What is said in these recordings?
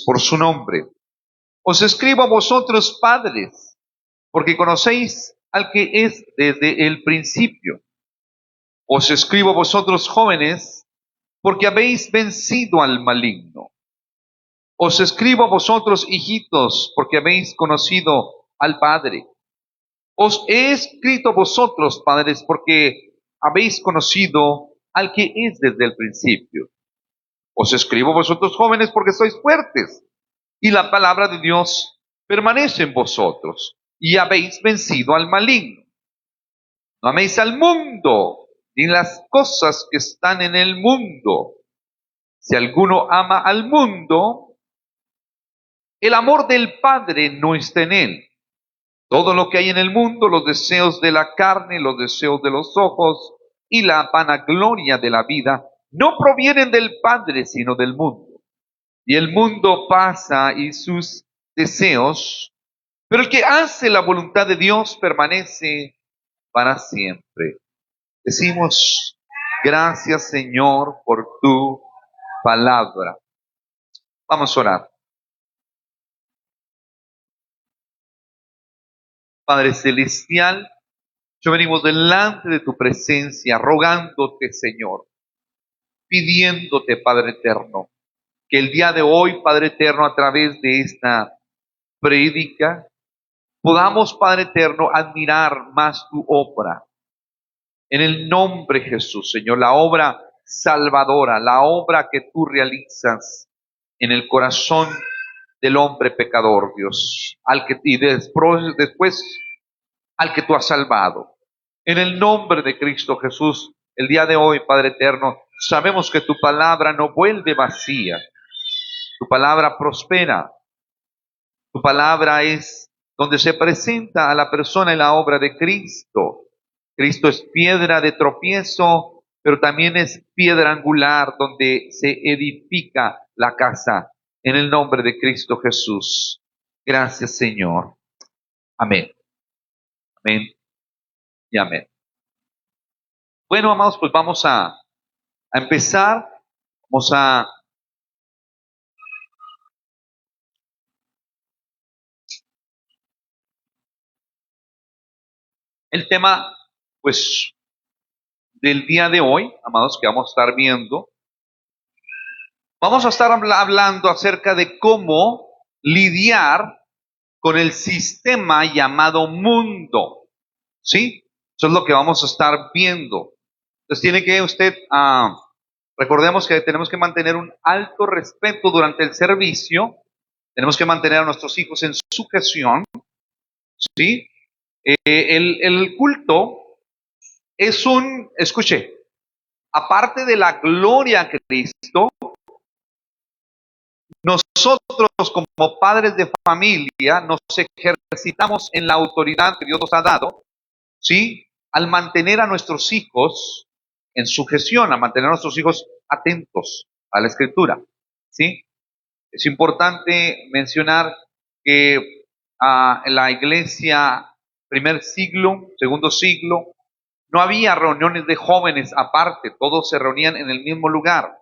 por su nombre. Os escribo a vosotros, padres, porque conocéis al que es desde el principio. Os escribo a vosotros, jóvenes, porque habéis vencido al maligno. Os escribo a vosotros, hijitos, porque habéis conocido al Padre. Os he escrito a vosotros, padres, porque habéis conocido al que es desde el principio. Os escribo a vosotros, jóvenes, porque sois fuertes, y la palabra de Dios permanece en vosotros, y habéis vencido al maligno. No améis al mundo, ni las cosas que están en el mundo. Si alguno ama al mundo, el amor del Padre no está en él. Todo lo que hay en el mundo, los deseos de la carne, los deseos de los ojos y la vanagloria de la vida, no provienen del Padre, sino del mundo. Y el mundo pasa y sus deseos, pero el que hace la voluntad de Dios permanece para siempre. Decimos, gracias Señor por tu palabra. Vamos a orar. Padre Celestial, yo venimos delante de tu presencia, rogándote, Señor, pidiéndote, Padre Eterno, que el día de hoy, Padre Eterno, a través de esta prédica, podamos, Padre Eterno, admirar más tu obra. En el nombre de Jesús, Señor, la obra salvadora, la obra que tú realizas en el corazón del hombre pecador, Dios, y después al que tú has salvado. En el nombre de Cristo Jesús, el día de hoy, Padre Eterno, sabemos que tu palabra no vuelve vacía. Tu palabra prospera. Tu palabra es donde se presenta a la persona y la obra de Cristo. Cristo es piedra de tropiezo, pero también es piedra angular donde se edifica la casa. En el nombre de Cristo Jesús. Gracias, Señor. Amén. Amén y amén. Bueno, amados, pues vamos a empezar. Vamos a el tema, pues, del día de hoy, amados, que vamos a estar viendo. Vamos a estar hablando acerca de cómo lidiar con el sistema llamado mundo. ¿Sí? Eso es lo que vamos a estar viendo. Entonces tiene que usted, recordemos que tenemos que mantener un alto respeto durante el servicio. Tenemos que mantener a nuestros hijos en sujeción. ¿Sí? El culto es escuche, aparte de la gloria a Cristo, nosotros como padres de familia nos ejercitamos en la autoridad que Dios nos ha dado, ¿sí? Al mantener a nuestros hijos en sujeción, a mantener a nuestros hijos atentos a la Escritura, ¿sí? Es importante mencionar que en la iglesia, primer siglo, segundo siglo, no había reuniones de jóvenes aparte, todos se reunían en el mismo lugar.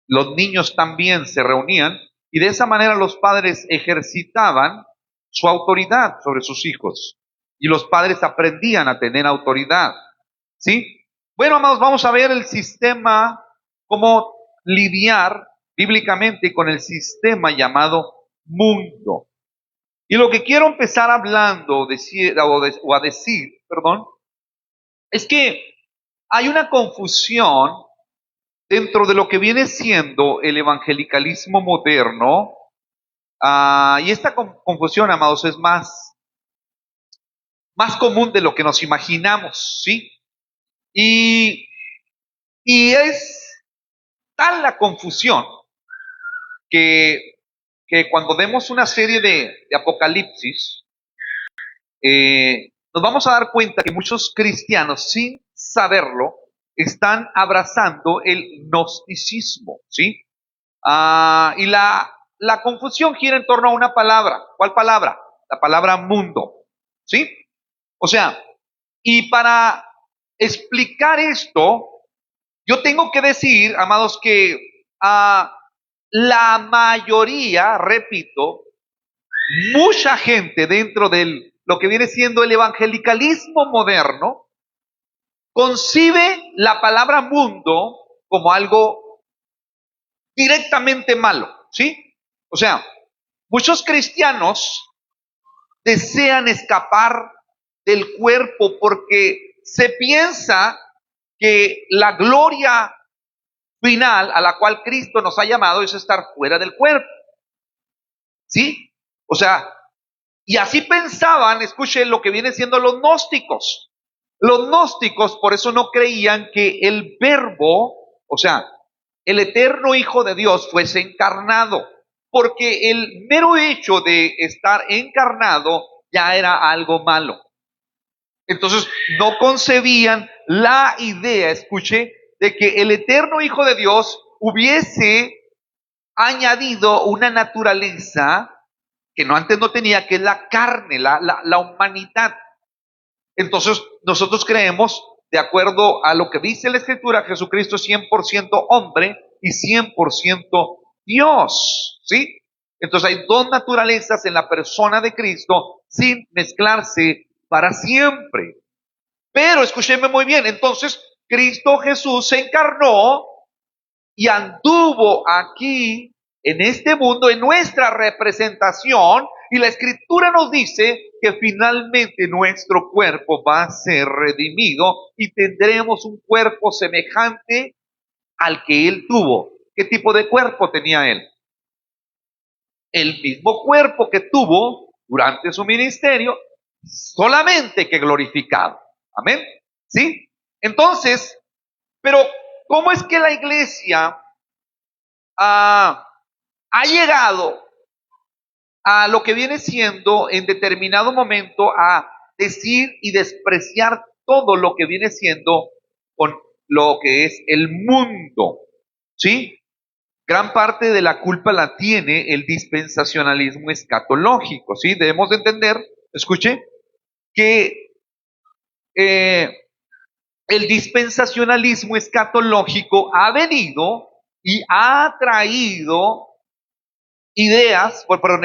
Los niños también se reunían y de esa manera los padres ejercitaban su autoridad sobre sus hijos y los padres aprendían a tener autoridad. ¿Sí? Bueno, amados, vamos a ver el sistema, cómo lidiar bíblicamente con el sistema llamado mundo. Y lo que quiero empezar hablando o a decir, es que hay una confusión dentro de lo que viene siendo el evangelicalismo moderno, y esta confusión, amados, es más común de lo que nos imaginamos, ¿sí? Y es tal la confusión que cuando vemos una serie de Apocalipsis, nos vamos a dar cuenta que muchos cristianos, sin saberlo, están abrazando el gnosticismo, ¿sí? Y la confusión gira en torno a una palabra. ¿Cuál palabra? La palabra mundo, ¿sí? O sea, y para explicar esto, yo tengo que decir, amados, que la mayoría, repito, mucha gente dentro de lo que viene siendo el evangelicalismo moderno, concibe la palabra mundo como algo directamente malo, ¿sí? O sea, muchos cristianos desean escapar del cuerpo porque se piensa que la gloria final a la cual Cristo nos ha llamado es estar fuera del cuerpo, ¿sí? O sea, y así pensaban, escuchen lo que viene siendo los gnósticos. Los gnósticos por eso no creían que el verbo, o sea, el eterno Hijo de Dios fuese encarnado, porque el mero hecho de estar encarnado ya era algo malo. Entonces no concebían la idea, escuche, de que el eterno Hijo de Dios hubiese añadido una naturaleza que no antes no tenía, que es la carne, la humanidad. Entonces nosotros creemos, de acuerdo a lo que dice la Escritura, Jesucristo es 100% hombre y 100% Dios, ¿sí? Entonces hay dos naturalezas en la persona de Cristo sin mezclarse para siempre. Pero escúchenme muy bien, entonces Cristo Jesús se encarnó y anduvo aquí en este mundo, en nuestra representación, y la Escritura nos dice que finalmente nuestro cuerpo va a ser redimido y tendremos un cuerpo semejante al que Él tuvo. ¿Qué tipo de cuerpo tenía Él? El mismo cuerpo que tuvo durante su ministerio, solamente que glorificado. Amén. ¿Sí? Entonces, pero ¿cómo es que la iglesia ha llegado a lo que viene siendo en determinado momento a decir y despreciar todo lo que viene siendo con lo que es el mundo? ¿Sí? Gran parte de la culpa la tiene el dispensacionalismo escatológico, ¿sí? Debemos de entender, escuche, que el dispensacionalismo escatológico ha venido y ha traído ideas, perdón,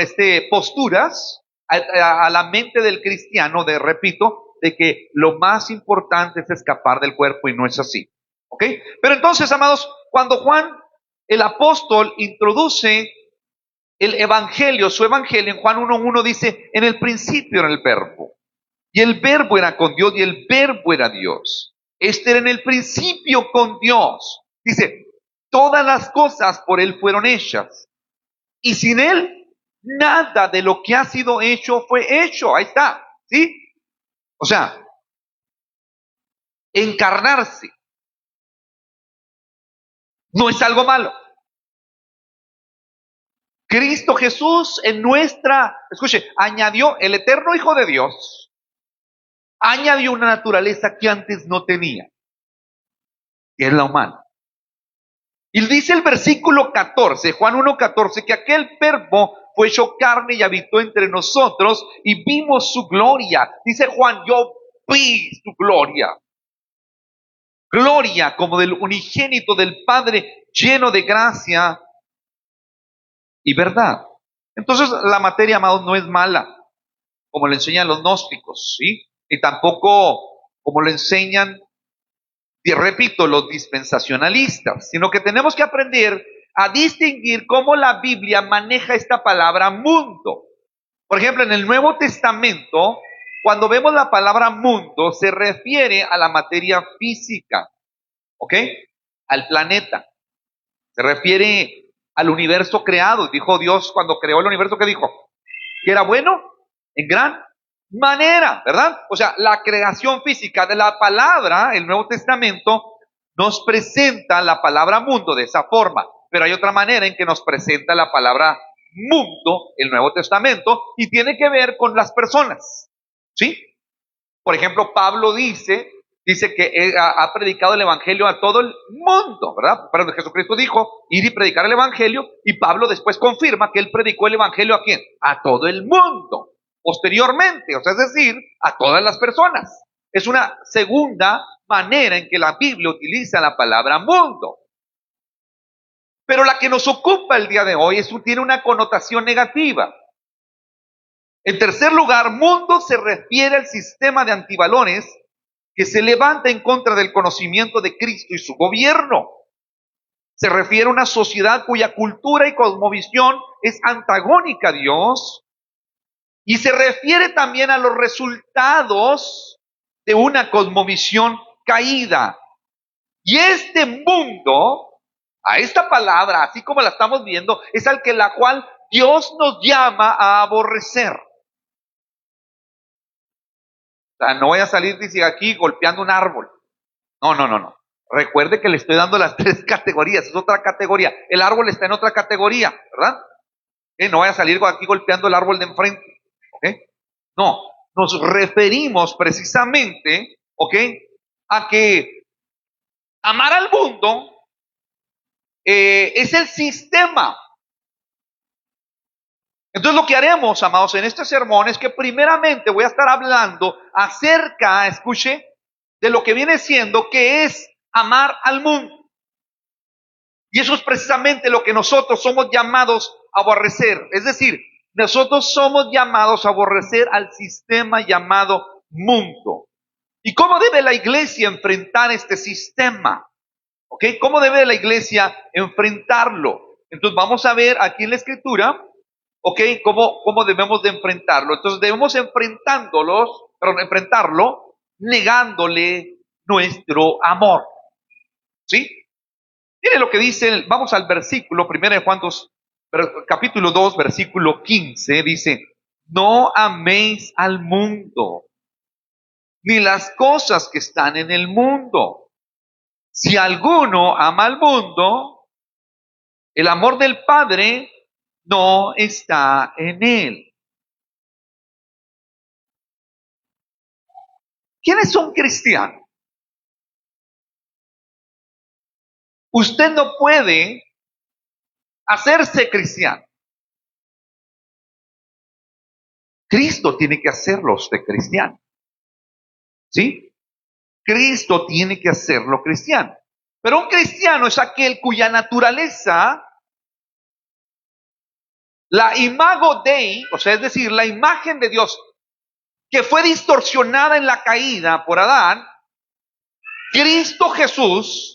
posturas a la mente del cristiano, repito, de que lo más importante es escapar del cuerpo y no es así. ¿Ok? Pero entonces, amados, cuando Juan, el apóstol, introduce el evangelio, su evangelio, en Juan 1:1 dice, en el principio era el verbo, y el verbo era con Dios, y el verbo era Dios. Este era en el principio con Dios. Dice, todas las cosas por Él fueron hechas, y sin Él, nada de lo que ha sido hecho fue hecho. Ahí está, ¿sí? O sea, encarnarse no es algo malo. Cristo Jesús en escuche, añadió el eterno Hijo de Dios, añadió una naturaleza que antes no tenía, que es la humana. Y dice el versículo 14, Juan 1:14, que aquel verbo fue hecho carne y habitó entre nosotros y vimos su gloria. Dice Juan, yo vi su gloria. Gloria como del unigénito del Padre, lleno de gracia y verdad. Entonces la materia, amados, no es mala, como le enseñan los gnósticos, ¿sí? Y tampoco como le enseñan, y repito, los dispensacionalistas, sino que tenemos que aprender a distinguir cómo la Biblia maneja esta palabra mundo. Por ejemplo, en el Nuevo Testamento, cuando vemos la palabra mundo, se refiere a la materia física, ¿ok? Al planeta. Se refiere al universo creado. Dijo Dios cuando creó el universo, ¿qué dijo? Que era bueno en gran manera, ¿verdad? O sea, la creación física de la palabra, el Nuevo Testamento, nos presenta la palabra mundo de esa forma, pero hay otra manera en que nos presenta la palabra mundo, el Nuevo Testamento, y tiene que ver con las personas, ¿sí? Por ejemplo, Pablo dice que ha predicado el evangelio a todo el mundo, ¿verdad? Pero Jesucristo dijo ir y predicar el evangelio, y Pablo después confirma que él predicó el evangelio ¿a quién? A todo el mundo, posteriormente, o sea, es decir, a todas las personas. Es una segunda manera en que la Biblia utiliza la palabra mundo. Pero la que nos ocupa el día de hoy tiene una connotación negativa. En tercer lugar, mundo se refiere al sistema de antivalores que se levanta en contra del conocimiento de Cristo y su gobierno. Se refiere a una sociedad cuya cultura y cosmovisión es antagónica a Dios, y se refiere también a los resultados de una cosmovisión caída. Y este mundo, a esta palabra, así como la estamos viendo, es al que la cual Dios nos llama a aborrecer. O sea, no voy a salir, dice, aquí golpeando un árbol. No. Recuerde que le estoy dando las tres categorías, es otra categoría. El árbol está en otra categoría, ¿verdad? No voy a salir aquí golpeando el árbol de enfrente. ¿Ok? No, nos referimos precisamente, ¿ok?, a que amar al mundo es el sistema. Entonces lo que haremos, amados, en este sermón es que primeramente voy a estar hablando acerca, escuche, de lo que viene siendo, que es amar al mundo. Y eso es precisamente lo que nosotros somos llamados a aborrecer. Es decir, nosotros somos llamados a aborrecer al sistema llamado mundo. ¿Y cómo debe la iglesia enfrentar este sistema? ¿Ok? ¿Cómo debe la iglesia enfrentarlo? Entonces vamos a ver aquí en la escritura, ¿ok?, cómo debemos de enfrentarlo. Entonces debemos enfrentarlo negándole nuestro amor. ¿Sí? Mire lo que dice, vamos al versículo, 1 Juan 2, capítulo 2, versículo 15, dice: no améis al mundo, ni las cosas que están en el mundo. Si alguno ama al mundo, el amor del Padre no está en él. ¿Quién es un cristiano? Usted no puede hacerse cristiano. Cristo tiene que hacerlo usted cristiano. ¿Sí? Cristo tiene que hacerlo cristiano. Pero un cristiano es aquel cuya naturaleza, la imago Dei, o sea, es decir, la imagen de Dios, que fue distorsionada en la caída por Adán, Cristo Jesús,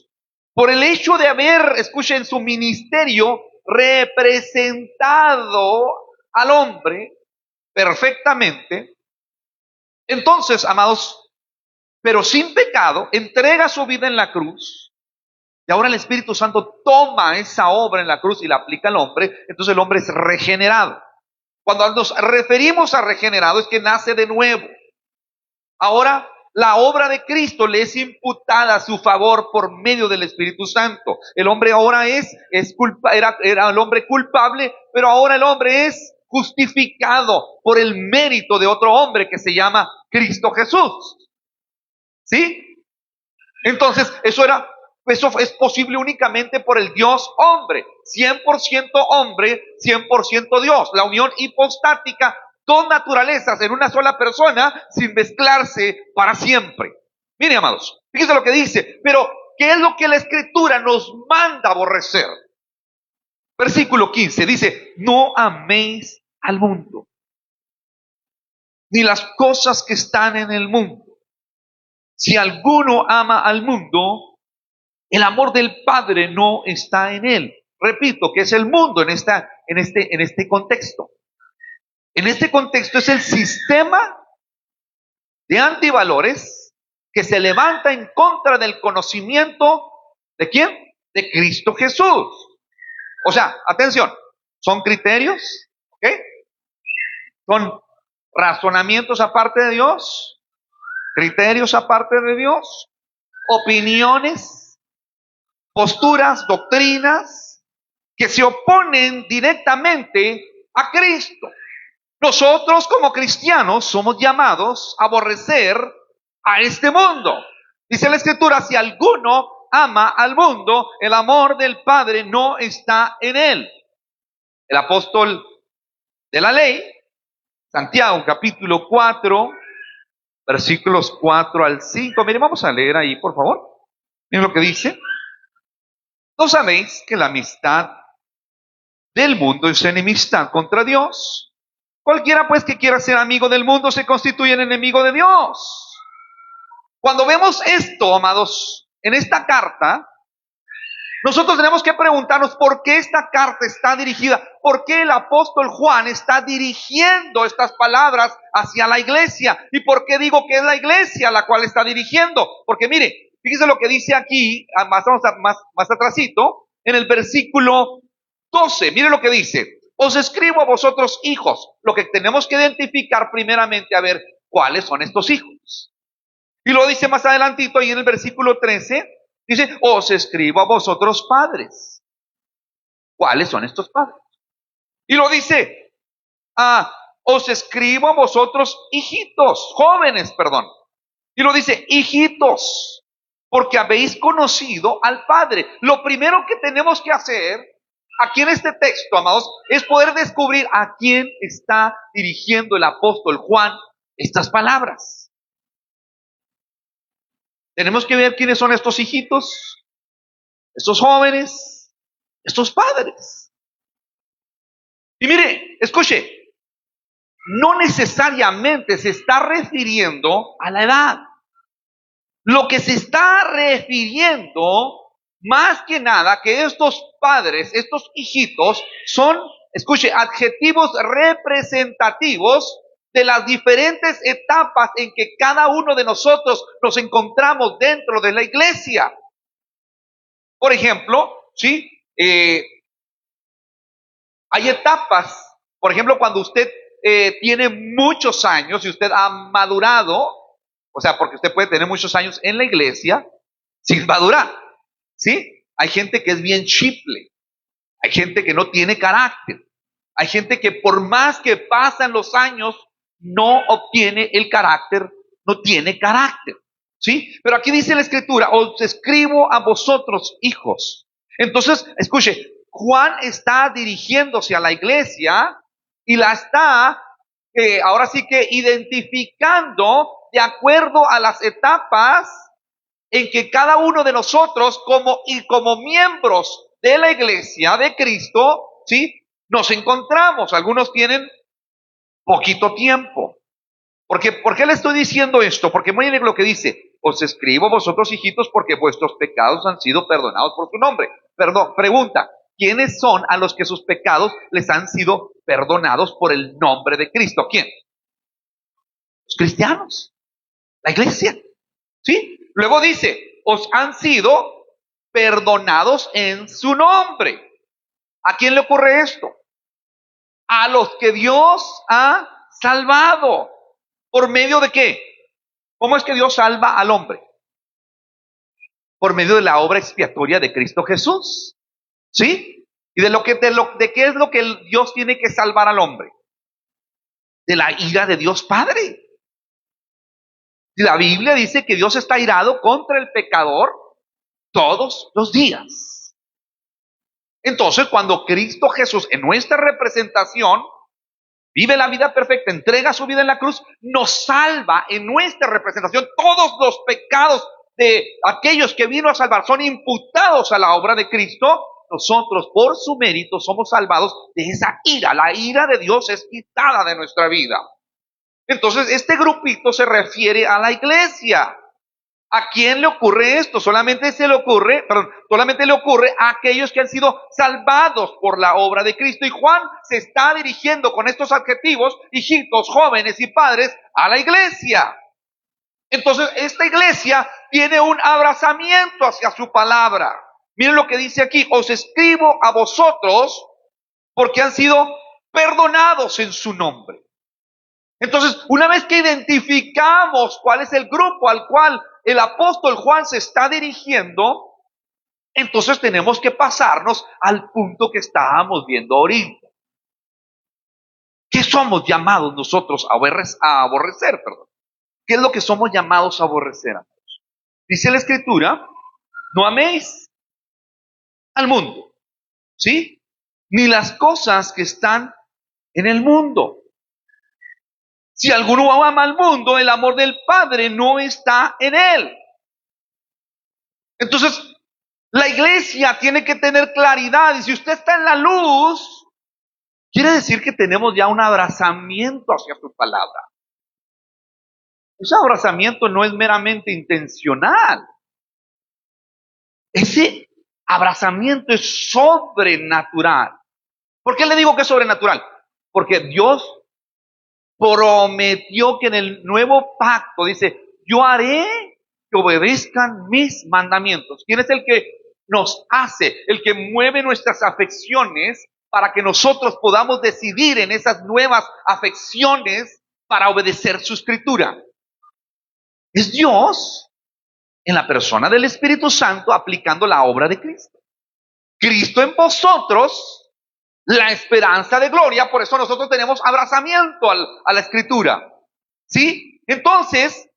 por el hecho de haber, escuchen, su ministerio representado al hombre perfectamente, entonces, amados, pero sin pecado, entrega su vida en la cruz, y ahora el Espíritu Santo toma esa obra en la cruz y la aplica al hombre, entonces el hombre es regenerado. Cuando nos referimos a regenerado es que nace de nuevo. Ahora, la obra de Cristo le es imputada a su favor por medio del Espíritu Santo. El hombre ahora era el hombre culpable, pero ahora el hombre es justificado por el mérito de otro hombre que se llama Cristo Jesús. ¿Sí? Entonces, eso es posible únicamente por el Dios hombre, 100% hombre, 100% Dios. La unión hipostática, dos naturalezas en una sola persona sin mezclarse para siempre. Mire, amados, fíjense lo que dice, pero ¿qué es lo que la Escritura nos manda aborrecer? Versículo 15 dice: no améis al mundo, ni las cosas que están en el mundo. Si alguno ama al mundo, el amor del Padre no está en él. Repito, que es el mundo en este contexto. En este contexto es el sistema de antivalores que se levanta en contra del conocimiento ¿de quién? De Cristo Jesús. O sea, atención, son criterios, ¿ok? Son razonamientos aparte de Dios, criterios aparte de Dios, opiniones, posturas, doctrinas que se oponen directamente a Cristo. Nosotros como cristianos somos llamados a aborrecer a este mundo. Dice la Escritura: si alguno ama al mundo, el amor del Padre no está en él. El apóstol de la ley, Santiago, capítulo 4, versículos 4 al 5. Miren, vamos a leer ahí, por favor. Miren lo que dice. ¿No sabéis que la amistad del mundo es enemistad contra Dios? Cualquiera pues que quiera ser amigo del mundo se constituye en enemigo de Dios. Cuando vemos esto, amados, en esta carta, nosotros tenemos que preguntarnos por qué esta carta está dirigida, por qué el apóstol Juan está dirigiendo estas palabras hacia la iglesia. ¿Y por qué digo que es la iglesia a la cual está dirigiendo? Porque mire, fíjese lo que dice aquí, más atrasito, en el versículo 12. Mire lo que dice: os escribo a vosotros hijos. Lo que tenemos que identificar primeramente, a ver, ¿cuáles son estos hijos? Y lo dice más adelantito, ahí en el versículo 13, dice: os escribo a vosotros padres. ¿Cuáles son estos padres? Y lo dice: os escribo a vosotros hijitos, jóvenes, perdón. Y lo dice: hijitos, porque habéis conocido al Padre. Lo primero que tenemos que hacer aquí en este texto, amados, es poder descubrir a quién está dirigiendo el apóstol Juan estas palabras. Tenemos que ver quiénes son estos hijitos, estos jóvenes, estos padres. Y mire, escuche, no necesariamente se está refiriendo a la edad. Lo que se está refiriendo, más que nada, que estos padres, estos hijitos, son, escuche, adjetivos representativos de las diferentes etapas en que cada uno de nosotros nos encontramos dentro de la iglesia. Por ejemplo, ¿sí? Hay etapas, por ejemplo, cuando usted tiene muchos años y usted ha madurado, o sea, porque usted puede tener muchos años en la iglesia sin madurar, ¿sí? Hay gente que es bien chiple, hay gente que no tiene carácter, hay gente que por más que pasan los años no obtiene el carácter, no tiene carácter, ¿sí? Pero aquí dice la escritura: os escribo a vosotros hijos. Entonces, escuche, Juan está dirigiéndose a la iglesia y la está, ahora sí que identificando de acuerdo a las etapas en que cada uno de nosotros como miembros de la iglesia de Cristo, ¿sí? Nos encontramos. Algunos tienen poquito tiempo. ¿Por qué le estoy diciendo esto? Porque miren lo que dice: os escribo a vosotros hijitos porque vuestros pecados han sido perdonados por su nombre. Perdón, pregunta: ¿quiénes son a los que sus pecados les han sido perdonados por el nombre de Cristo? ¿Quién? Los cristianos, la iglesia, ¿sí? Luego dice: os han sido perdonados en su nombre. ¿A quién le ocurre esto? A los que Dios ha salvado. ¿Por medio de qué? ¿Cómo es que Dios salva al hombre? Por medio de la obra expiatoria de Cristo Jesús, ¿sí? ¿Y de qué es lo que Dios tiene que salvar al hombre? De la ira de Dios Padre. La Biblia dice que Dios está irado contra el pecador todos los días. Entonces, cuando Cristo Jesús, en nuestra representación, vive la vida perfecta, entrega su vida en la cruz, nos salva en nuestra representación. Todos los pecados de aquellos que vino a salvar son imputados a la obra de Cristo. Nosotros, por su mérito, somos salvados de esa ira. La ira de Dios es quitada de nuestra vida. Entonces, este grupito se refiere a la iglesia. ¿A quién le ocurre esto? Solamente le ocurre a aquellos que han sido salvados por la obra de Cristo. Y Juan se está dirigiendo con estos adjetivos, hijitos, jóvenes y padres, a la iglesia. Entonces, esta iglesia tiene un abrazamiento hacia su palabra. Miren lo que dice aquí: os escribo a vosotros porque han sido perdonados en su nombre. Entonces, una vez que identificamos cuál es el grupo al cual el apóstol Juan se está dirigiendo, entonces tenemos que pasarnos al punto que estábamos viendo ahorita. ¿Qué somos llamados nosotros a aborrecer? ¿Qué es lo que somos llamados a aborrecer? Dice la escritura: no améis al mundo, ¿sí? Ni las cosas que están en el mundo. Si alguno ama al mundo, el amor del Padre no está en él. Entonces, La iglesia tiene que tener claridad, y si usted está en la luz, quiere decir que tenemos ya un abrazamiento hacia su palabra. Ese abrazamiento no es meramente intencional. Ese abrazamiento es sobrenatural. ¿Por qué le digo que es sobrenatural? Porque Dios prometió que en el nuevo pacto dice, yo haré que obedezcan mis mandamientos. ¿Quién es el que nos hace, el que mueve nuestras afecciones para que nosotros podamos decidir en esas nuevas afecciones para obedecer su escritura? Es Dios en la persona del Espíritu Santo aplicando la obra de Cristo. Cristo en vosotros, la esperanza de gloria, por eso nosotros tenemos abrazamiento a la escritura. ¿Sí? Entonces,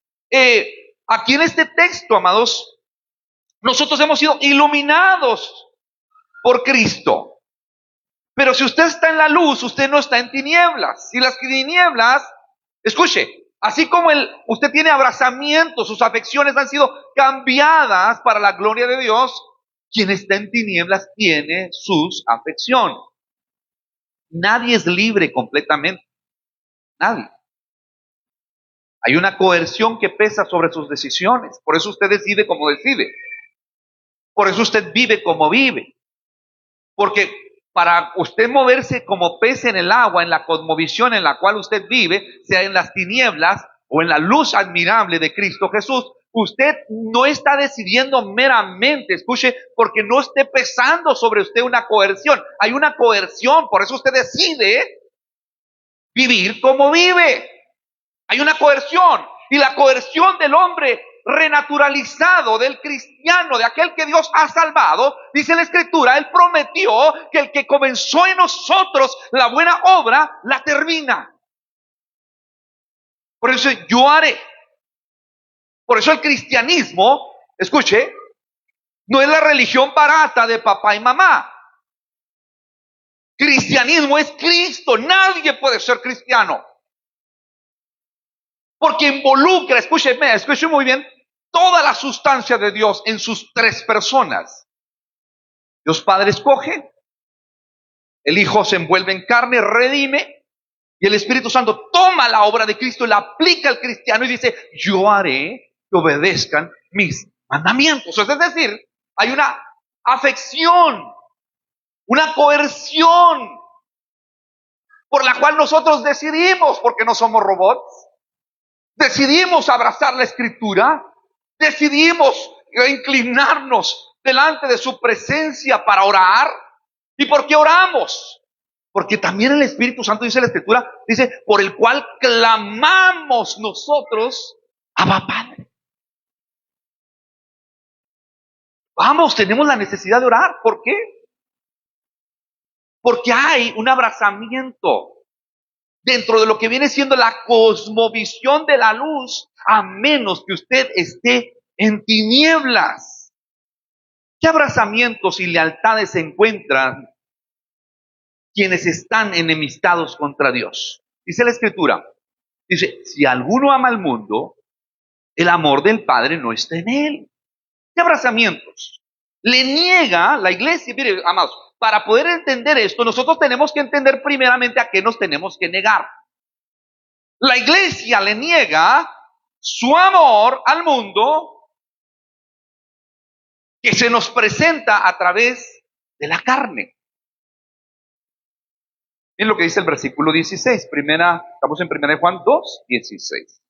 aquí en este texto, amados, nosotros hemos sido iluminados por Cristo. Pero si usted está en la luz, usted no está en tinieblas. Si las tinieblas, escuche, así como usted tiene abrazamiento, sus afecciones han sido cambiadas para la gloria de Dios, quien está en tinieblas tiene sus afecciones. Nadie es libre completamente. Nadie. Hay una coerción que pesa sobre sus decisiones. Por eso usted decide como decide. Por eso usted vive como vive. Porque para usted moverse como pez en el agua, en la cosmovisión en la cual usted vive, sea en las tinieblas o en la luz admirable de Cristo Jesús, usted no está decidiendo meramente, escuche, porque no esté pesando sobre usted una coerción. Hay una coerción, por eso usted decide vivir como vive. Hay una coerción, y la coerción del hombre renaturalizado, del cristiano, de aquel que Dios ha salvado, dice la Escritura, Él prometió que el que comenzó en nosotros la buena obra, la termina. Por eso yo haré. Por eso el cristianismo, escuche, no es la religión barata de papá y mamá. Cristianismo es Cristo. Nadie puede ser cristiano. Porque involucra, escúcheme muy bien, toda la sustancia de Dios en sus tres personas. Dios Padre escoge, el Hijo se envuelve en carne, redime, y el Espíritu Santo toma la obra de Cristo y la aplica al cristiano y dice, yo haré que obedezcan mis mandamientos. Es decir, hay una afección, una coerción por la cual nosotros decidimos, porque no somos robots, decidimos abrazar la Escritura, decidimos inclinarnos delante de su presencia para orar. ¿Y por qué oramos? Porque también el Espíritu Santo, dice la Escritura, dice, por el cual clamamos nosotros, Abba Padre. Vamos, tenemos la necesidad de orar. ¿Por qué? Porque hay un abrazamiento dentro de lo que viene siendo la cosmovisión de la luz, a menos que usted esté en tinieblas. ¿Qué abrazamientos y lealtades se encuentran quienes están enemistados contra Dios? Dice la Escritura, dice, si alguno ama al mundo, el amor del Padre no está en él. ¿Qué abrazamientos? Le niega la iglesia. Mire, amados, para poder entender esto, nosotros tenemos que entender primeramente a qué nos tenemos que negar. La iglesia le niega su amor al mundo que se nos presenta a través de la carne. Miren lo que dice el versículo 16. Estamos en 1 Juan 2, 16.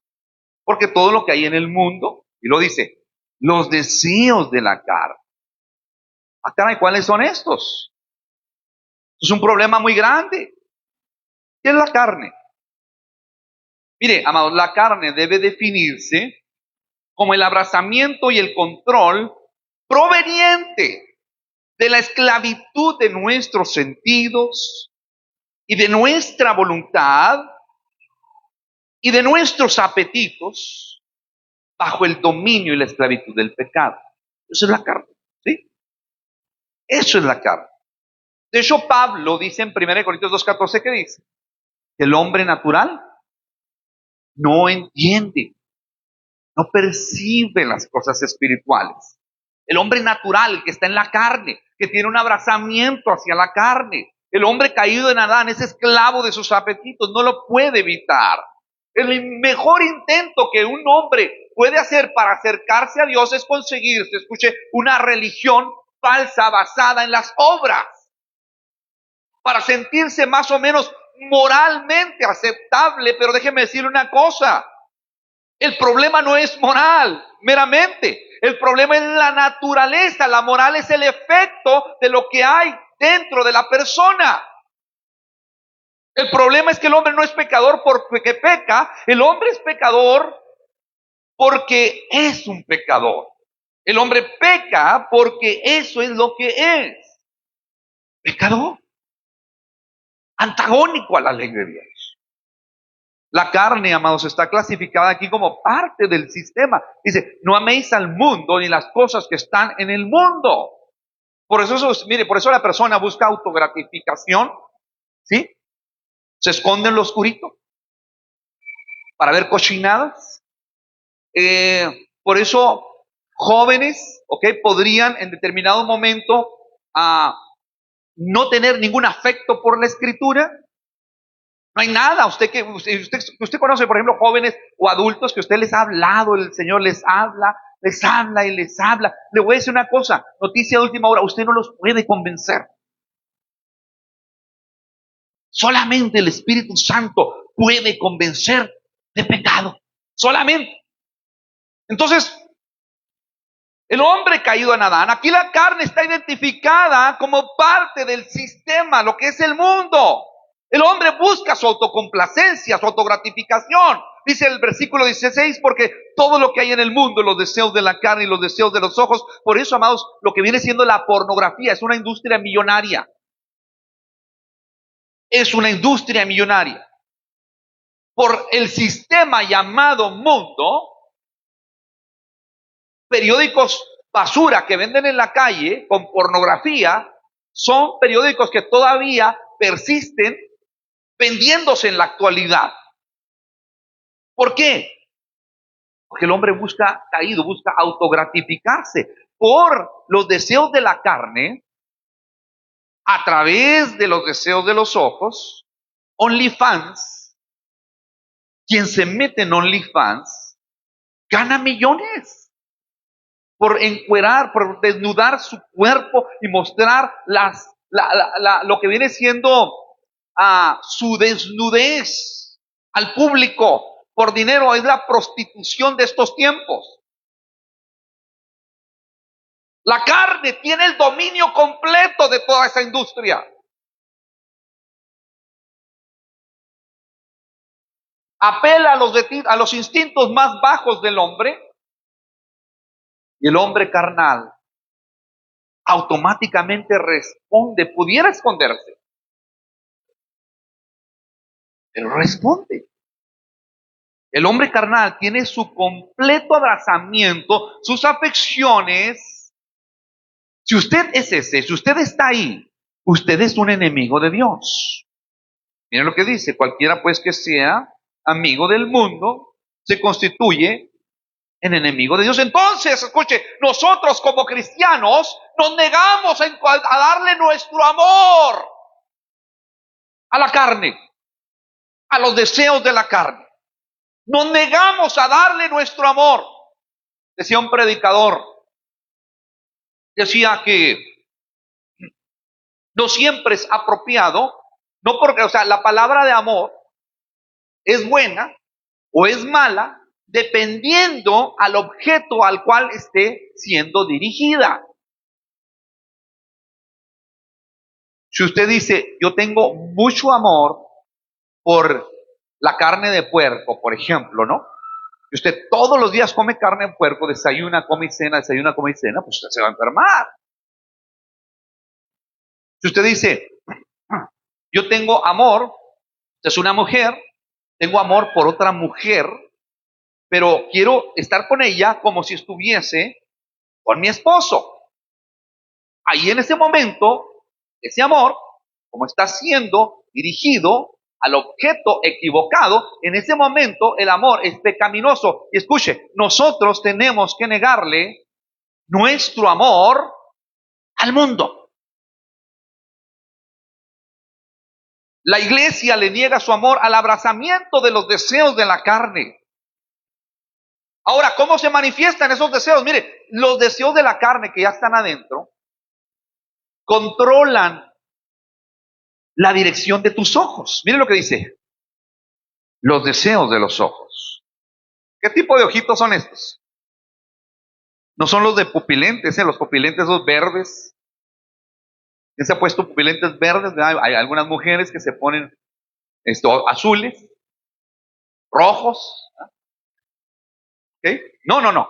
Porque todo lo que hay en el mundo, y lo dice, los deseos de la carne. Ah, caray, ¿cuáles son estos? Es un problema muy grande. ¿Qué es la carne? Mire, amados, la carne debe definirse como el abrazamiento y el control proveniente de la esclavitud de nuestros sentidos y de nuestra voluntad y de nuestros apetitos bajo el dominio y la esclavitud del pecado. Eso es la carne, ¿sí? Eso es la carne. De hecho, Pablo dice en 1 Corintios 2:14, ¿qué dice? Que el hombre natural no entiende, no percibe las cosas espirituales, El hombre natural, el que está en la carne, que tiene un abrazamiento hacia la carne. El hombre caído en Adán es esclavo de sus apetitos, no lo puede evitar. El mejor intento que un hombre puede hacer para acercarse a Dios es conseguirse, escuche, una religión falsa basada en las obras, para sentirse más o menos moralmente aceptable. Pero déjeme decirle una cosa, el problema no es moral meramente, el problema es la naturaleza. La moral es el efecto de lo que hay dentro de la persona. El problema es que el hombre no es pecador porque peca, el hombre es pecador porque es un pecador. El hombre peca porque eso es lo que es, pecador, antagónico a la ley de Dios. La carne, amados, está clasificada aquí como parte del sistema. Dice, no améis al mundo ni las cosas que están en el mundo. Por eso, mire, por eso la persona busca autogratificación, ¿sí? Se esconde en lo oscurito para ver cochinadas. Por eso jóvenes, ¿ok?, podrían en determinado momento no tener ningún afecto por la escritura. No hay nada. Usted conoce, por ejemplo, jóvenes o adultos que usted les ha hablado, el Señor les habla y les habla. Le voy a decir una cosa, noticia de última hora, usted no los puede convencer. Solamente el Espíritu Santo puede convencer de pecado. Solamente. Entonces, el hombre caído en Adán, aquí la carne está identificada como parte del sistema, lo que es el mundo. El hombre busca su autocomplacencia, su autogratificación. Dice el versículo 16, porque todo lo que hay en el mundo, los deseos de la carne y los deseos de los ojos, por eso, amados, lo que viene siendo la pornografía es una industria millonaria. Es una industria millonaria. Por el sistema llamado mundo, periódicos basura que venden en la calle con pornografía son periódicos que todavía persisten vendiéndose en la actualidad. ¿Por qué? Porque el hombre busca autogratificarse por los deseos de la carne a través de los deseos de los ojos. OnlyFans, quien se mete en OnlyFans gana millones por encuerar, por desnudar su cuerpo y mostrar lo que viene siendo su desnudez al público por dinero. Es la prostitución de estos tiempos. La carne tiene el dominio completo de toda esa industria. Apela a los instintos más bajos del hombre, y el hombre carnal automáticamente responde. Pudiera esconderse, pero responde. El hombre carnal tiene su completo abrazamiento, sus afecciones. Si usted es ese, si usted está ahí, usted es un enemigo de Dios. Miren lo que dice: cualquiera pues que sea amigo del mundo se constituye en enemigo de Dios. Entonces, escuche, nosotros como cristianos nos negamos a darle nuestro amor a la carne, a los deseos de la carne. Nos negamos a darle nuestro amor. Decía un predicador, decía que no siempre es apropiado, no porque, la palabra de amor es buena o es mala dependiendo al objeto al cual esté siendo dirigida. Si usted dice, yo tengo mucho amor por la carne de puerco, por ejemplo, ¿no? Y usted todos los días come carne de puerco, desayuna, come y cena, pues usted se va a enfermar. Si usted dice, yo tengo amor, usted es una mujer, tengo amor por otra mujer, pero quiero estar con ella como si estuviese con mi esposo. Ahí en ese momento, ese amor, como está siendo dirigido al objeto equivocado, en ese momento el amor es pecaminoso. Y escuche, nosotros tenemos que negarle nuestro amor al mundo. La iglesia le niega su amor al abrazamiento de los deseos de la carne. Ahora, ¿cómo se manifiestan esos deseos? Mire, los deseos de la carne que ya están adentro controlan la dirección de tus ojos. Mire lo que dice. Los deseos de los ojos. ¿Qué tipo de ojitos son estos? No son los de pupilentes, los pupilentes los verdes. ¿Quién se ha puesto pupilentes verdes? Hay algunas mujeres que se ponen azules, rojos. ¿Okay? No.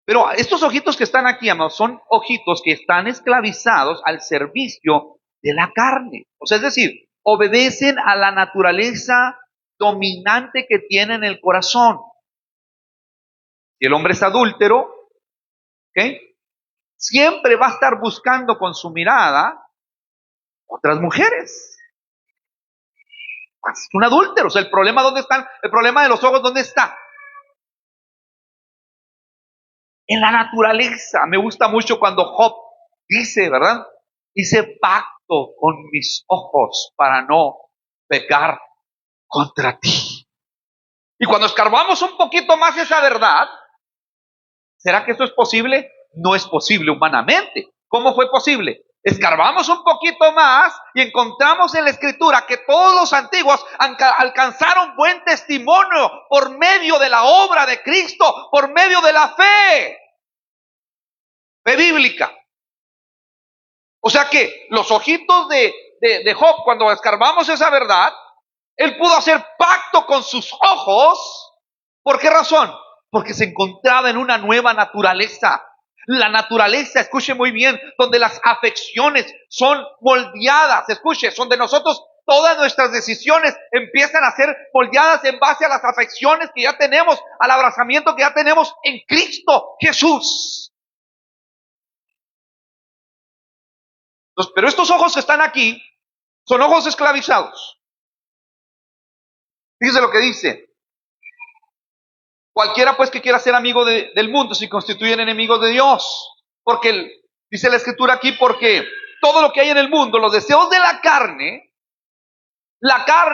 Pero estos ojitos que están aquí, amados, son ojitos que están esclavizados al servicio de la carne. O sea, es decir, obedecen a la naturaleza dominante que tiene en el corazón. Si el hombre es adúltero, ¿okay?, siempre va a estar buscando con su mirada otras mujeres. Es un adúltero. O sea, el problema, ¿dónde están? El problema de los ojos, ¿dónde está? En la naturaleza. Me gusta mucho cuando Job dice, ¿verdad? Hice pacto con mis ojos para no pecar contra ti. Y cuando escarbamos un poquito más esa verdad, ¿será que eso es posible? No es posible humanamente. ¿Cómo fue posible? Escarbamos un poquito más y encontramos en la Escritura que todos los antiguos alcanzaron buen testimonio por medio de la obra de Cristo, por medio de la fe bíblica. O sea que los ojitos de Job, cuando escarbamos esa verdad, él pudo hacer pacto con sus ojos. ¿Por qué razón? Porque se encontraba en una nueva naturaleza. La naturaleza, escuche muy bien, donde las afecciones son moldeadas, escuche, donde nosotros todas nuestras decisiones empiezan a ser moldeadas en base a las afecciones que ya tenemos, al abrazamiento que ya tenemos en Cristo Jesús. Entonces, pero estos ojos que están aquí son ojos esclavizados. Fíjese lo que dice. Cualquiera pues que quiera ser amigo del mundo se constituyen enemigos de Dios. Porque dice la Escritura aquí, porque todo lo que hay en el mundo, los deseos de la carne,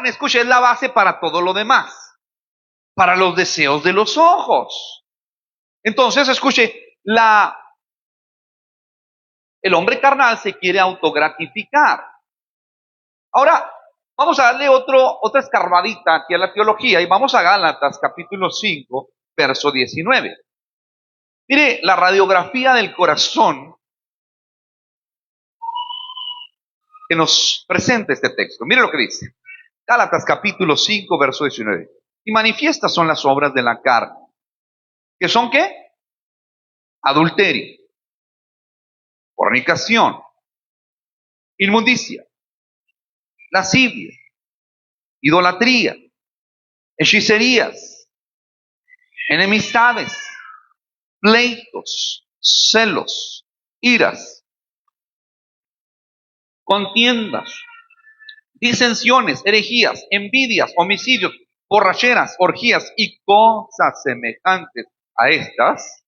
escuche, es la base para todo lo demás. Para los deseos de los ojos. Entonces, escuche, el hombre carnal se quiere autogratificar. Ahora, vamos a darle otra escarbadita aquí a la teología y vamos a Gálatas capítulo 5, verso 19. Mire, la radiografía del corazón que nos presenta este texto. Mire lo que dice. Gálatas capítulo 5, verso 19. Y manifiestas son las obras de la carne. ¿Que son qué? Adulterio, fornicación, inmundicia, lascivia, idolatría, hechicerías, enemistades, pleitos, celos, iras, contiendas, disensiones, herejías, envidias, homicidios, borracheras, orgías y cosas semejantes a estas,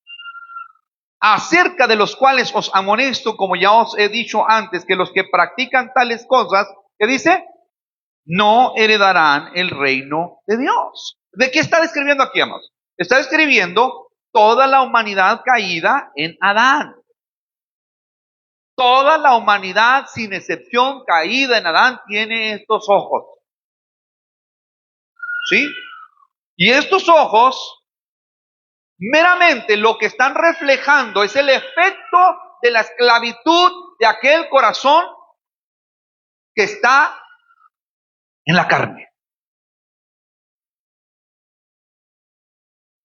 acerca de los cuales os amonesto, como ya os he dicho antes, que los que practican tales cosas, ¿qué dice? No heredarán el reino de Dios. ¿De qué está describiendo aquí, amados? Está describiendo toda la humanidad caída en Adán. Toda la humanidad, sin excepción, caída en Adán, tiene estos ojos. ¿Sí? Y estos ojos, meramente lo que están reflejando es el efecto de la esclavitud de aquel corazón que está en la carne.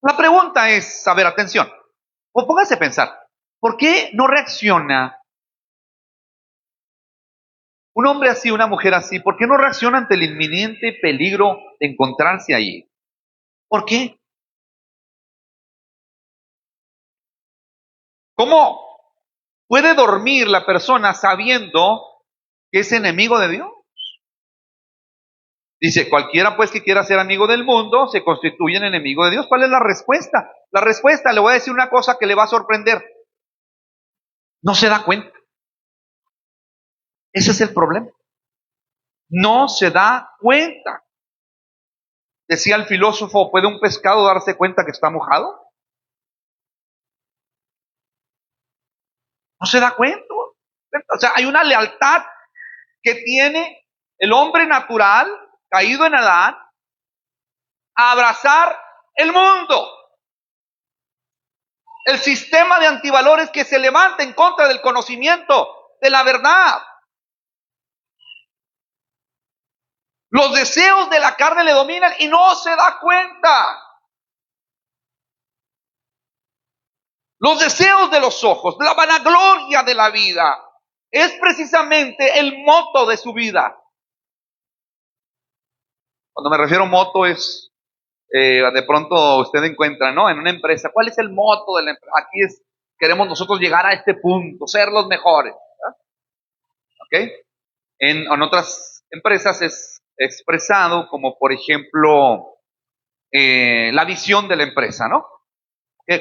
La pregunta es, a ver, atención, o póngase a pensar, ¿por qué no reacciona un hombre así, una mujer así? ¿Por qué no reacciona ante el inminente peligro de encontrarse allí? ¿Por qué? ¿Cómo puede dormir la persona sabiendo que es enemigo de Dios? Dice, cualquiera pues que quiera ser amigo del mundo se constituye en enemigo de Dios. ¿Cuál es la respuesta? La respuesta, le voy a decir una cosa que le va a sorprender. No se da cuenta. Ese es el problema. No se da cuenta. Decía el filósofo, ¿puede un pescado darse cuenta que está mojado? No se da cuenta. O sea, hay una lealtad que tiene el hombre natural, caído en Adán, a abrazar el mundo. El sistema de antivalores que se levanta en contra del conocimiento, de la verdad. Los deseos de la carne le dominan y no se da cuenta. Los deseos de los ojos, la vanagloria de la vida, es precisamente el moto de su vida. Cuando me refiero a moto es, de pronto usted encuentra, ¿no? En una empresa, ¿cuál es el moto de la empresa? Aquí es, queremos nosotros llegar a este punto, ser los mejores. ¿Verdad? ¿Ok? En otras empresas es expresado como, por ejemplo, la visión de la empresa, ¿no?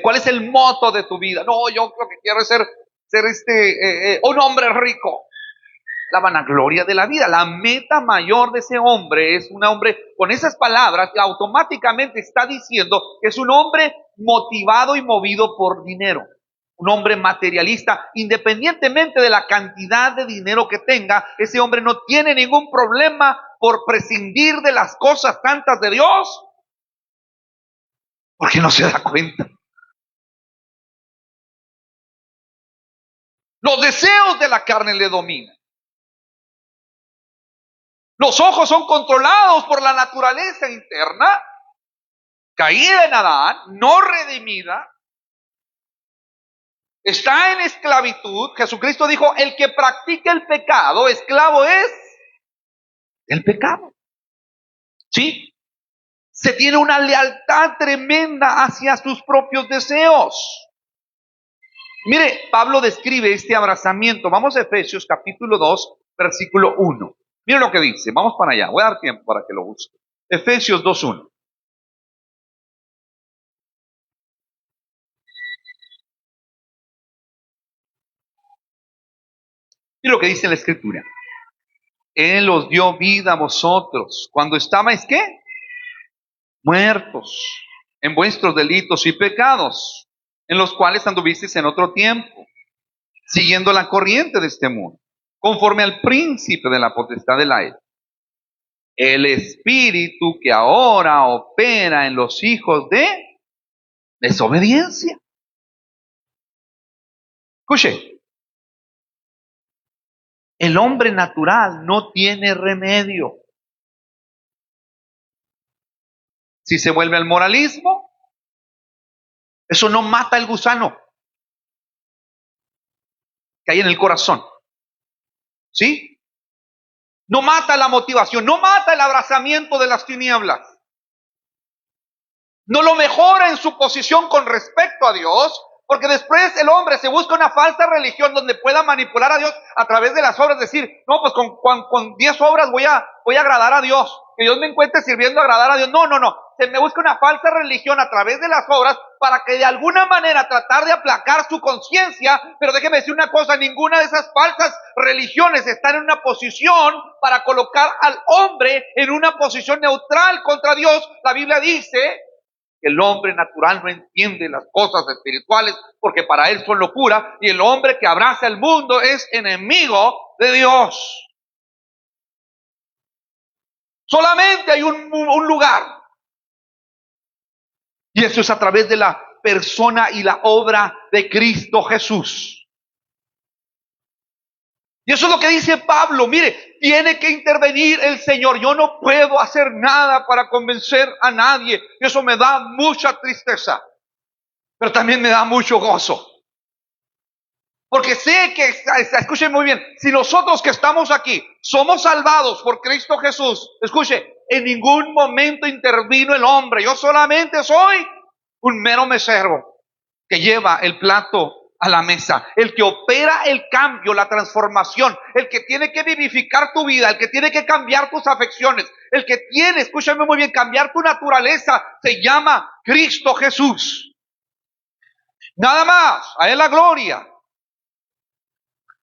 ¿Cuál es el moto de tu vida? No, yo lo que quiero es ser un hombre rico. La vanagloria de la vida. La meta mayor de ese hombre es un hombre, con esas palabras, automáticamente está diciendo que es un hombre motivado y movido por dinero. Un hombre materialista, independientemente de la cantidad de dinero que tenga, ese hombre no tiene ningún problema por prescindir de las cosas santas de Dios, porque no se da cuenta. Los deseos de la carne le dominan. Los ojos son controlados por la naturaleza interna, caída en Adán, no redimida, está en esclavitud. Jesucristo dijo, el que practica el pecado, esclavo es el pecado. ¿Sí? Se tiene una lealtad tremenda hacia sus propios deseos. Mire, Pablo describe este abrazamiento. Vamos a Efesios capítulo 2, versículo 1. Mire lo que dice, vamos para allá, voy a dar tiempo para que lo busque. Efesios 2:1. Mire lo que dice la Escritura. Él os dio vida a vosotros cuando estabais, ¿qué? Muertos en vuestros delitos y pecados, en los cuales anduvisteis en otro tiempo, siguiendo la corriente de este mundo, conforme al príncipe de la potestad del aire, el espíritu que ahora opera en los hijos de desobediencia. Escuche, el hombre natural no tiene remedio. Si se vuelve al moralismo, eso no mata el gusano que hay en el corazón. ¿Sí? No mata la motivación, no mata el abrazamiento de las tinieblas. No lo mejora en su posición con respecto a Dios, porque después el hombre se busca una falsa religión donde pueda manipular a Dios a través de las obras, decir, no, pues con 10 obras voy a agradar a Dios, que Dios me encuentre sirviendo a agradar a Dios. No, se me busca una falsa religión a través de las obras para que de alguna manera tratar de aplacar su conciencia, pero déjeme decir una cosa, ninguna de esas falsas religiones están en una posición para colocar al hombre en una posición neutral contra Dios. La Biblia dice que el hombre natural no entiende las cosas espirituales porque para él son locura, y el hombre que abraza el mundo es enemigo de Dios. Solamente hay un lugar, y eso es a través de la persona y la obra de Cristo Jesús. Y eso es lo que dice Pablo. Mire, tiene que intervenir el Señor. Yo no puedo hacer nada para convencer a nadie. Y eso me da mucha tristeza, pero también me da mucho gozo. Porque sé que, escuchen muy bien, si nosotros que estamos aquí somos salvados por Cristo Jesús, escuche, en ningún momento intervino el hombre. Yo solamente soy un mero mesero que lleva el plato a la mesa, el que opera el cambio, la transformación, el que tiene que vivificar tu vida, el que tiene que cambiar tus afecciones, el que tiene, escúchame muy bien, cambiar tu naturaleza, se llama Cristo Jesús. Nada más, a Él la gloria.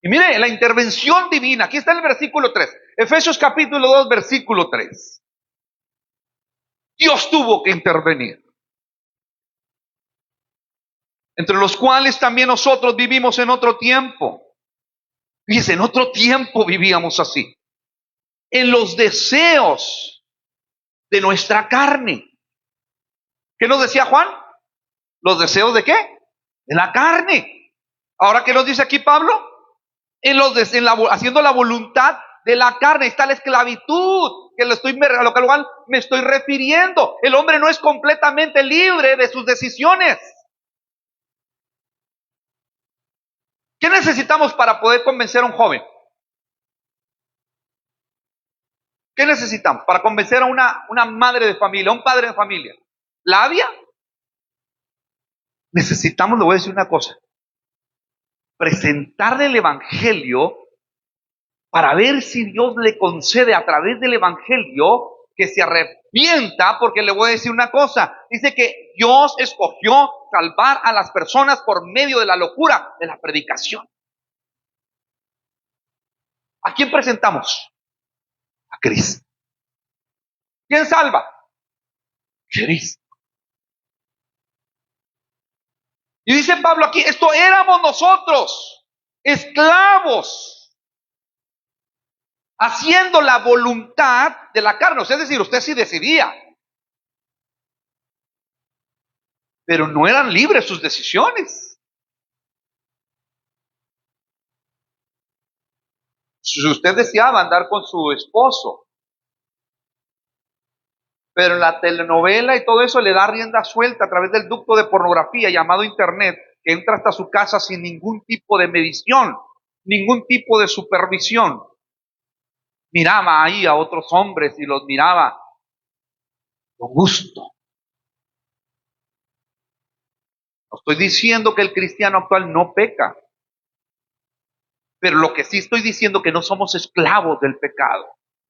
Y mire, la intervención divina, aquí está el versículo 3, Efesios capítulo 2, versículo 3. Dios tuvo que intervenir, entre los cuales también nosotros vivimos en otro tiempo. Dice, en otro tiempo vivíamos así, en los deseos de nuestra carne. ¿Qué nos decía Juan? ¿Los deseos de qué? De la carne. Ahora, ¿qué nos dice aquí Pablo? Haciendo la voluntad de la carne. Está la esclavitud, a lo cual me estoy refiriendo. El hombre no es completamente libre de sus decisiones. ¿Qué necesitamos para poder convencer a un joven? ¿Qué necesitamos para convencer a una madre de familia, a un padre de familia? ¿Labia? Necesitamos, le voy a decir una cosa, presentarle el Evangelio para ver si Dios le concede a través del Evangelio que se arrepienta, porque le voy a decir una cosa, dice que Dios escogió salvar a las personas por medio de la locura de la predicación. ¿A quién presentamos? A Cristo. ¿Quién salva? Cristo. Y dice Pablo aquí, esto éramos nosotros, esclavos, haciendo la voluntad de la carne. O sea, es decir, usted sí decidía, pero no eran libres sus decisiones. Si usted deseaba andar con su esposo, pero en la telenovela y todo eso le da rienda suelta a través del ducto de pornografía llamado internet, que entra hasta su casa sin ningún tipo de medición, ningún tipo de supervisión. Miraba ahí a otros hombres y los miraba con gusto. No estoy diciendo que el cristiano actual no peca, pero lo que sí estoy diciendo es que no somos esclavos del pecado.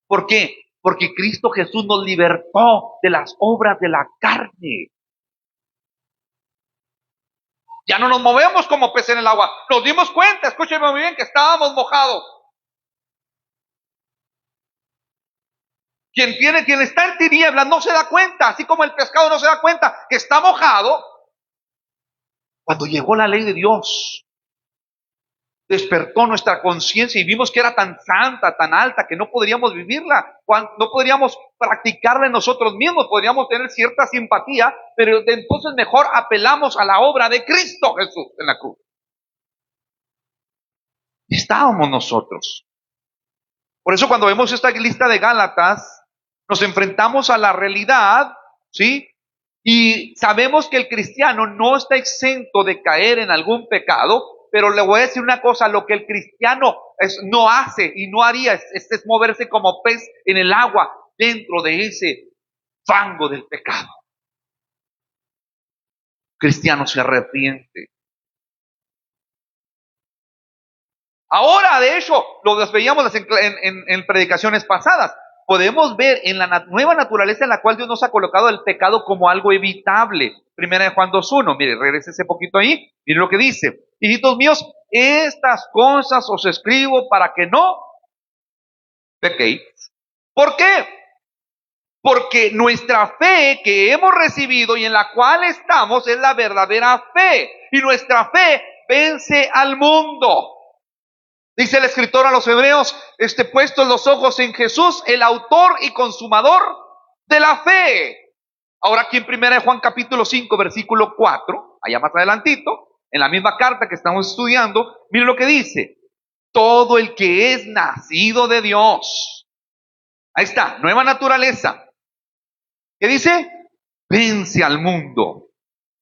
¿Por qué? Porque Cristo Jesús nos libertó de las obras de la carne. Ya no nos movemos como pez en el agua. Nos dimos cuenta, escúcheme muy bien, que estábamos mojados. Quien está en tinieblas no se da cuenta, así como el pescado no se da cuenta que está mojado. Cuando llegó la ley de Dios, despertó nuestra conciencia y vimos que era tan santa, tan alta, que no podríamos vivirla, no podríamos practicarla en nosotros mismos, podríamos tener cierta simpatía, pero entonces mejor apelamos a la obra de Cristo Jesús en la cruz. Estábamos nosotros. Por eso cuando vemos esta lista de Gálatas, nos enfrentamos a la realidad, ¿sí? Y sabemos que el cristiano no está exento de caer en algún pecado, pero le voy a decir una cosa, lo que el cristiano no hace y no haría es moverse como pez en el agua dentro de ese fango del pecado. El cristiano se arrepiente. Ahora, de hecho, lo veíamos en predicaciones pasadas. Podemos ver en la nueva naturaleza en la cual Dios nos ha colocado el pecado como algo evitable. Primera de Juan 2:1. Mire, regrese ese poquito ahí. Mire lo que dice. Hijitos míos, estas cosas os escribo para que no pequéis. ¿Por qué? Porque nuestra fe que hemos recibido y en la cual estamos es la verdadera fe. Y nuestra fe vence al mundo. Dice el escritor a los hebreos, puestos los ojos en Jesús, el autor y consumador de la fe. Ahora aquí en 1 Juan capítulo 5, versículo 4, allá más adelantito, en la misma carta que estamos estudiando, miren lo que dice. Todo el que es nacido de Dios. Ahí está, nueva naturaleza. ¿Qué dice? Vence al mundo.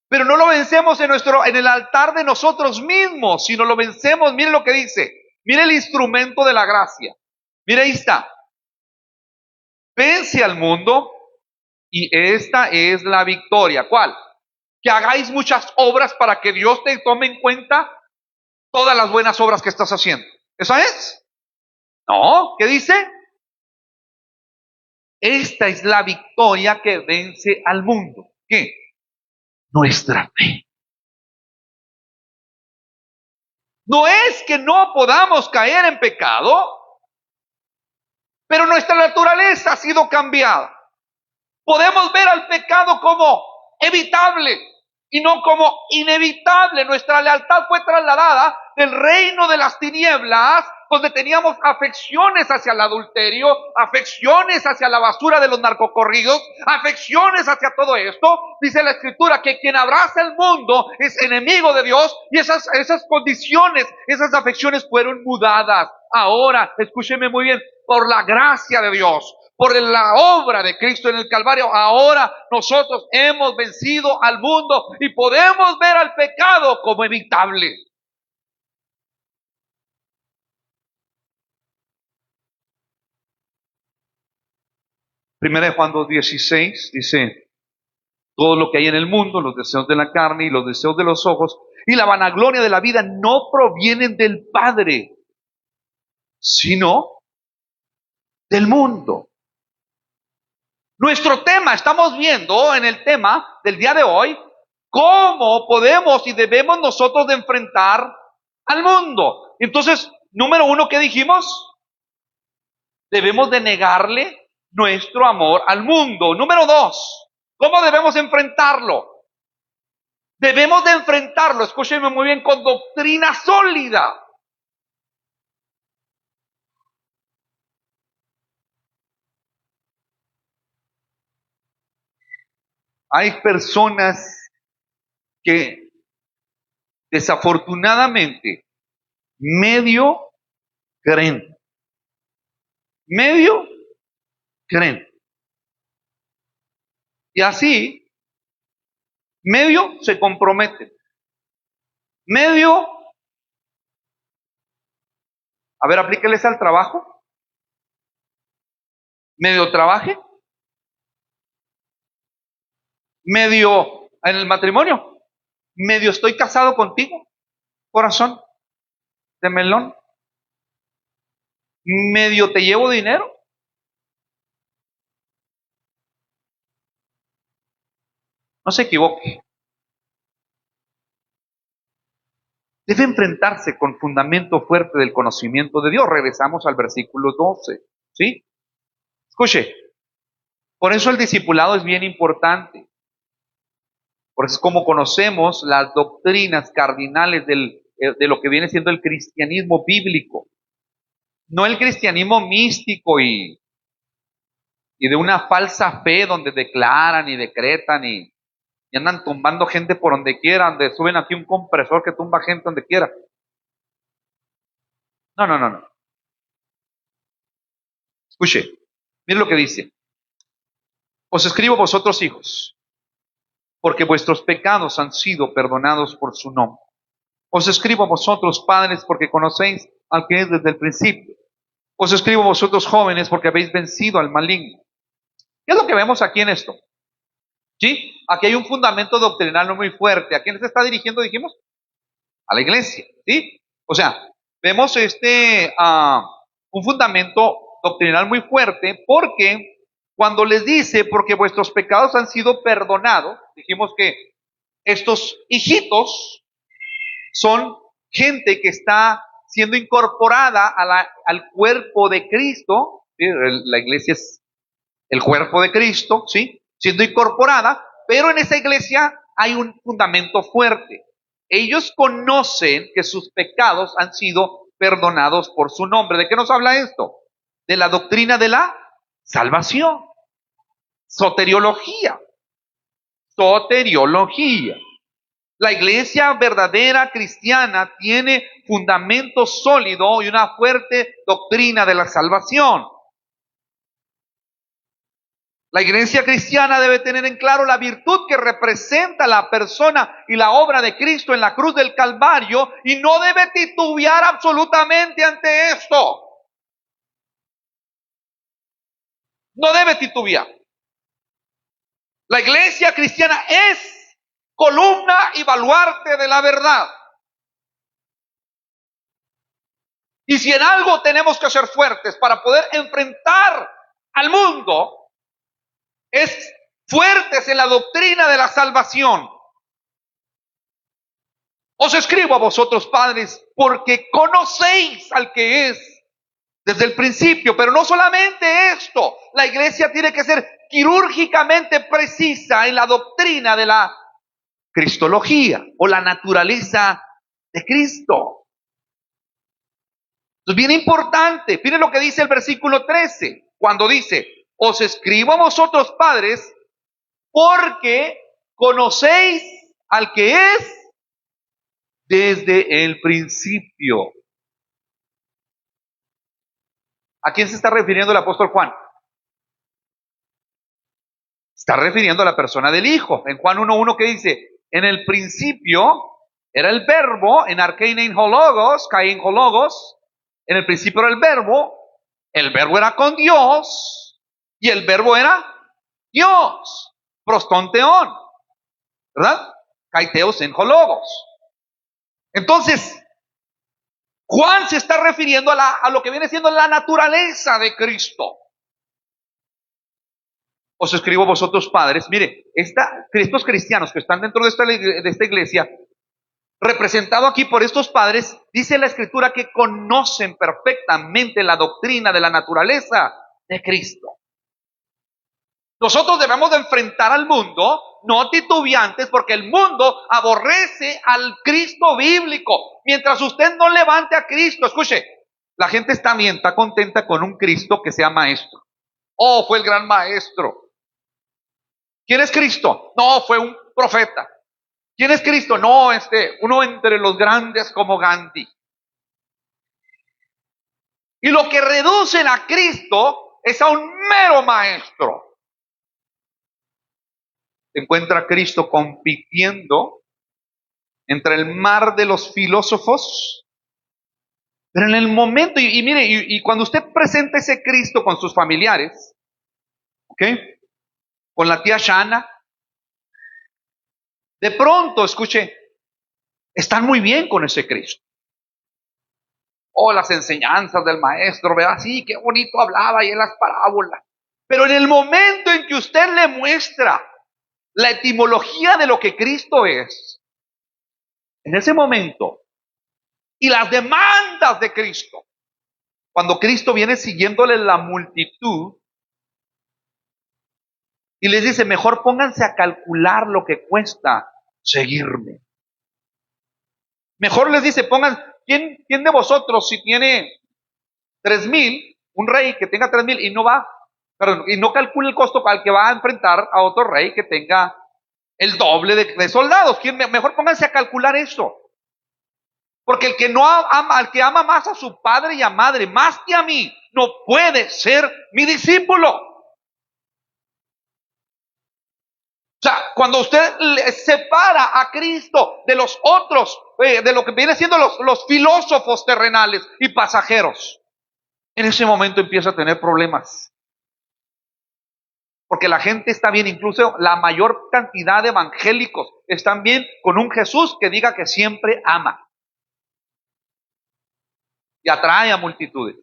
Pero no lo vencemos en el altar de nosotros mismos, sino lo vencemos, miren lo que dice. Mire el instrumento de la gracia. Mire, ahí está. Vence al mundo y esta es la victoria. ¿Cuál? Que hagáis muchas obras para que Dios te tome en cuenta todas las buenas obras que estás haciendo. ¿Esa es? No, ¿qué dice? Esta es la victoria que vence al mundo. ¿Qué? Nuestra fe. No es que no podamos caer en pecado, pero nuestra naturaleza ha sido cambiada. Podemos ver al pecado como evitable y no como inevitable. Nuestra lealtad fue trasladada del reino de las tinieblas, donde teníamos afecciones hacia el adulterio, afecciones hacia la basura de los narcocorridos, afecciones hacia todo esto. Dice la Escritura que quien abraza el mundo es enemigo de Dios, y esas condiciones, esas afecciones fueron mudadas. Ahora, escúcheme muy bien, por la gracia de Dios, por la obra de Cristo en el Calvario, ahora nosotros hemos vencido al mundo y podemos ver al pecado como evitable. Primera de Juan 2:16 dice: todo lo que hay en el mundo, los deseos de la carne y los deseos de los ojos y la vanagloria de la vida no provienen del Padre, sino del mundo. Nuestro tema, estamos viendo en el tema del día de hoy, cómo podemos y debemos nosotros de enfrentar al mundo. Entonces, número uno, ¿qué dijimos? Debemos de negarle nuestro amor al mundo. Número dos, ¿cómo debemos enfrentarlo? Debemos de enfrentarlo, escúchenme muy bien, con doctrina sólida. Hay personas que desafortunadamente medio creen. Medio creen. Y así, medio se comprometen. Medio, a ver, aplíqueles al trabajo. Medio trabaje. Medio en el matrimonio. Medio estoy casado contigo, corazón de melón. Medio te llevo dinero. No se equivoque. Debe enfrentarse con fundamento fuerte del conocimiento de Dios. Regresamos al versículo 12. ¿Sí? Escuche, por eso el discipulado es bien importante. Por eso es como conocemos las doctrinas cardinales de lo que viene siendo el cristianismo bíblico. No el cristianismo místico y de una falsa fe donde declaran y decretan y andan tumbando gente por donde quiera, donde suben aquí un compresor que tumba gente donde quiera. No, no, no, no. Escuche, mire lo que dice. Os escribo vosotros, hijos, porque vuestros pecados han sido perdonados por su nombre. Os escribo vosotros, padres, porque conocéis al que es desde el principio. Os escribo vosotros, jóvenes, porque habéis vencido al maligno. ¿Qué es lo que vemos aquí en esto? ¿Sí? Aquí hay un fundamento doctrinal muy fuerte. ¿A quién se está dirigiendo, dijimos? A la iglesia, ¿sí? O sea, vemos un fundamento doctrinal muy fuerte, porque cuando les dice, porque vuestros pecados han sido perdonados, dijimos que estos hijitos son gente que está siendo incorporada al cuerpo de Cristo. ¿Sí? La iglesia es el cuerpo de Cristo, ¿sí? Siendo incorporada, pero en esa iglesia hay un fundamento fuerte. Ellos conocen que sus pecados han sido perdonados por su nombre. ¿De qué nos habla esto? De la doctrina de la salvación. Soteriología. Soteriología. La iglesia verdadera cristiana tiene fundamento sólido y una fuerte doctrina de la salvación. La iglesia cristiana debe tener en claro la virtud que representa la persona y la obra de Cristo en la cruz del Calvario, y no debe titubear absolutamente ante esto. No debe titubear. La iglesia cristiana es columna y baluarte de la verdad. Y si en algo tenemos que ser fuertes para poder enfrentar al mundo, es fuertes en la doctrina de la salvación. Os escribo a vosotros, padres, porque conocéis al que es desde el principio. Pero no solamente esto, la iglesia tiene que ser quirúrgicamente precisa en la doctrina de la cristología o la naturaleza de Cristo. Es bien importante. Miren lo que dice el versículo 13, cuando dice: os escribo a vosotros, padres, porque conocéis al que es desde el principio. ¿A quién se está refiriendo el apóstol Juan? Está refiriendo a la persona del Hijo. En Juan 1:1, que dice: en el principio era el verbo, en arkein hologos, kain hologos, en el principio era el verbo era con Dios, y el verbo era Dios, prostonteon, ¿verdad? Kaiteos en hologos. Entonces, Juan se está refiriendo a lo que viene siendo la naturaleza de Cristo. Os escribo vosotros, padres. Mire, estos cristianos que están dentro de esta iglesia, representado aquí por estos padres, dice la Escritura que conocen perfectamente la doctrina de la naturaleza de Cristo. Nosotros debemos de enfrentar al mundo, no titubeantes, porque el mundo aborrece al Cristo bíblico. Mientras usted no levante a Cristo, escuche, la gente está contenta con un Cristo que sea maestro. Oh, fue el gran maestro. ¿Quién es Cristo? No, fue un profeta. ¿Quién es Cristo? No, uno entre los grandes como Gandhi. Y lo que reducen a Cristo es a un mero maestro. Se encuentra a Cristo compitiendo entre el mar de los filósofos. Pero en el momento, y mire, y cuando usted presenta ese Cristo con sus familiares, ¿ok? Con la tía Shana, de pronto, escuche, están muy bien con ese Cristo. Oh, las enseñanzas del maestro, ¿verdad? Sí, qué bonito hablaba y en las parábolas. Pero en el momento en que usted le muestra la etimología de lo que Cristo es, en ese momento, y las demandas de Cristo, cuando Cristo viene siguiéndole la multitud y les dice: mejor pónganse a calcular lo que cuesta seguirme. Mejor les dice: ¿quién de vosotros, si tiene 3,000, un rey que tenga 3,000 y no calcula el costo al que va a enfrentar a otro rey que tenga el doble de soldados? Mejor pónganse a calcular eso. Porque el que no ama, al que ama más a su padre y a madre, más que a mí, no puede ser mi discípulo. O sea, cuando usted separa a Cristo de los otros, de lo que viene siendo los filósofos terrenales y pasajeros, en ese momento empieza a tener problemas. Porque la gente está bien, incluso la mayor cantidad de evangélicos están bien con un Jesús que diga que siempre ama y atrae a multitudes.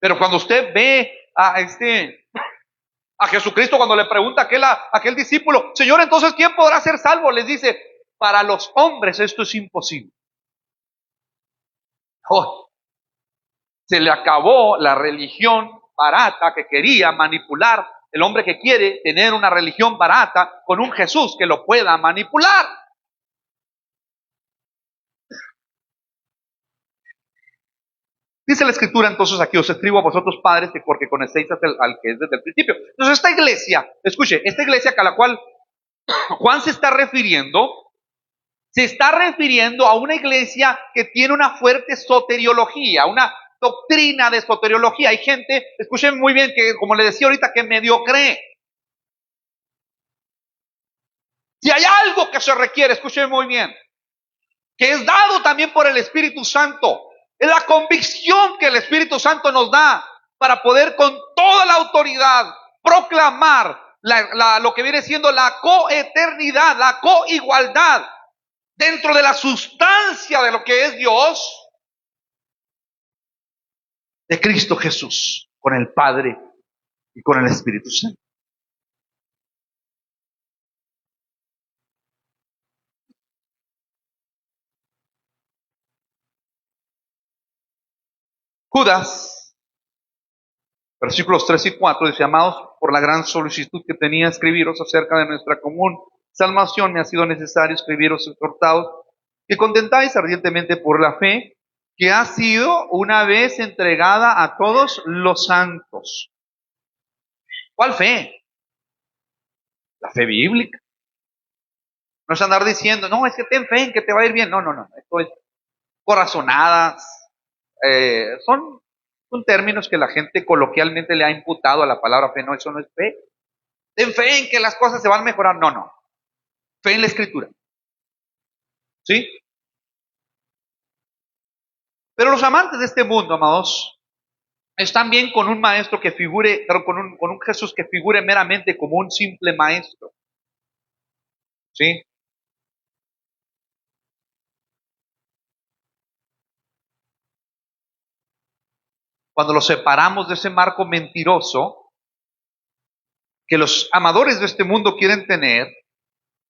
Pero cuando usted ve a Jesucristo, cuando le pregunta a aquel discípulo: Señor, entonces ¿quién podrá ser salvo? Les dice: para los hombres esto es imposible. Oh, se le acabó la religión barata que quería manipular. El hombre que quiere tener una religión barata con un Jesús que lo pueda manipular. Dice la Escritura entonces aquí: os escribo a vosotros, padres, porque conocéis al que es desde el principio. Entonces esta iglesia, escuche, esta iglesia a la cual Juan se está refiriendo a una iglesia que tiene una fuerte soteriología, una doctrina de soteriología. Hay gente, escuchen muy bien, que como le decía ahorita, que medio cree. Si hay algo que se requiere, escuchen muy bien, que es dado también por el Espíritu Santo, es la convicción que el Espíritu Santo nos da para poder con toda la autoridad proclamar lo que viene siendo la coeternidad, la coigualdad dentro de la sustancia de lo que es Dios, de Cristo Jesús, con el Padre y con el Espíritu Santo. Judas, versículos 3 y 4, dice: amados, por la gran solicitud que tenía escribiros acerca de nuestra común salvación, me ha sido necesario escribiros exhortados que contentáis ardientemente por la fe que ha sido una vez entregada a todos los santos. ¿Cuál fe? La fe bíblica. No es andar diciendo, no, es que ten fe en que te va a ir bien. No, no, no. Esto es corazonadas. Son términos que la gente coloquialmente le ha imputado a la palabra fe. No, eso no es fe. Ten fe en que las cosas se van a mejorar. No, no. Fe en la Escritura. ¿Sí? Pero los amantes de este mundo, amados, están bien con un maestro que figure, pero con un Jesús que figure meramente como un simple maestro. ¿Sí? Cuando los separamos de ese marco mentiroso que los amadores de este mundo quieren tener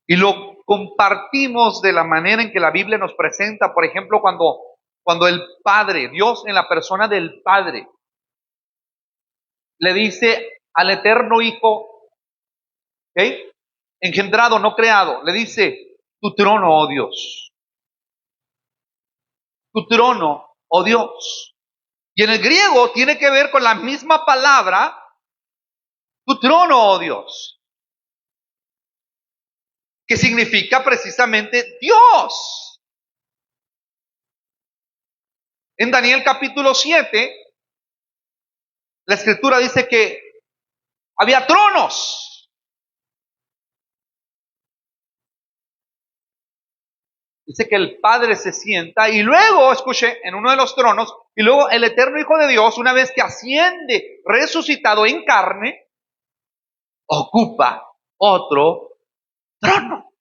y lo compartimos de la manera en que la Biblia nos presenta, por ejemplo, cuando el Padre, Dios en la persona del Padre, le dice al eterno Hijo, ¿okay?, engendrado, no creado, le dice: tu trono, oh Dios, tu trono, oh Dios. Y en el griego tiene que ver con la misma palabra, tu trono, oh Dios, que significa precisamente Dios. En Daniel capítulo 7, la Escritura dice que había tronos. Dice que el Padre se sienta y luego, escuche, en uno de los tronos, y luego el eterno Hijo de Dios, una vez que asciende resucitado en carne, ocupa otro trono.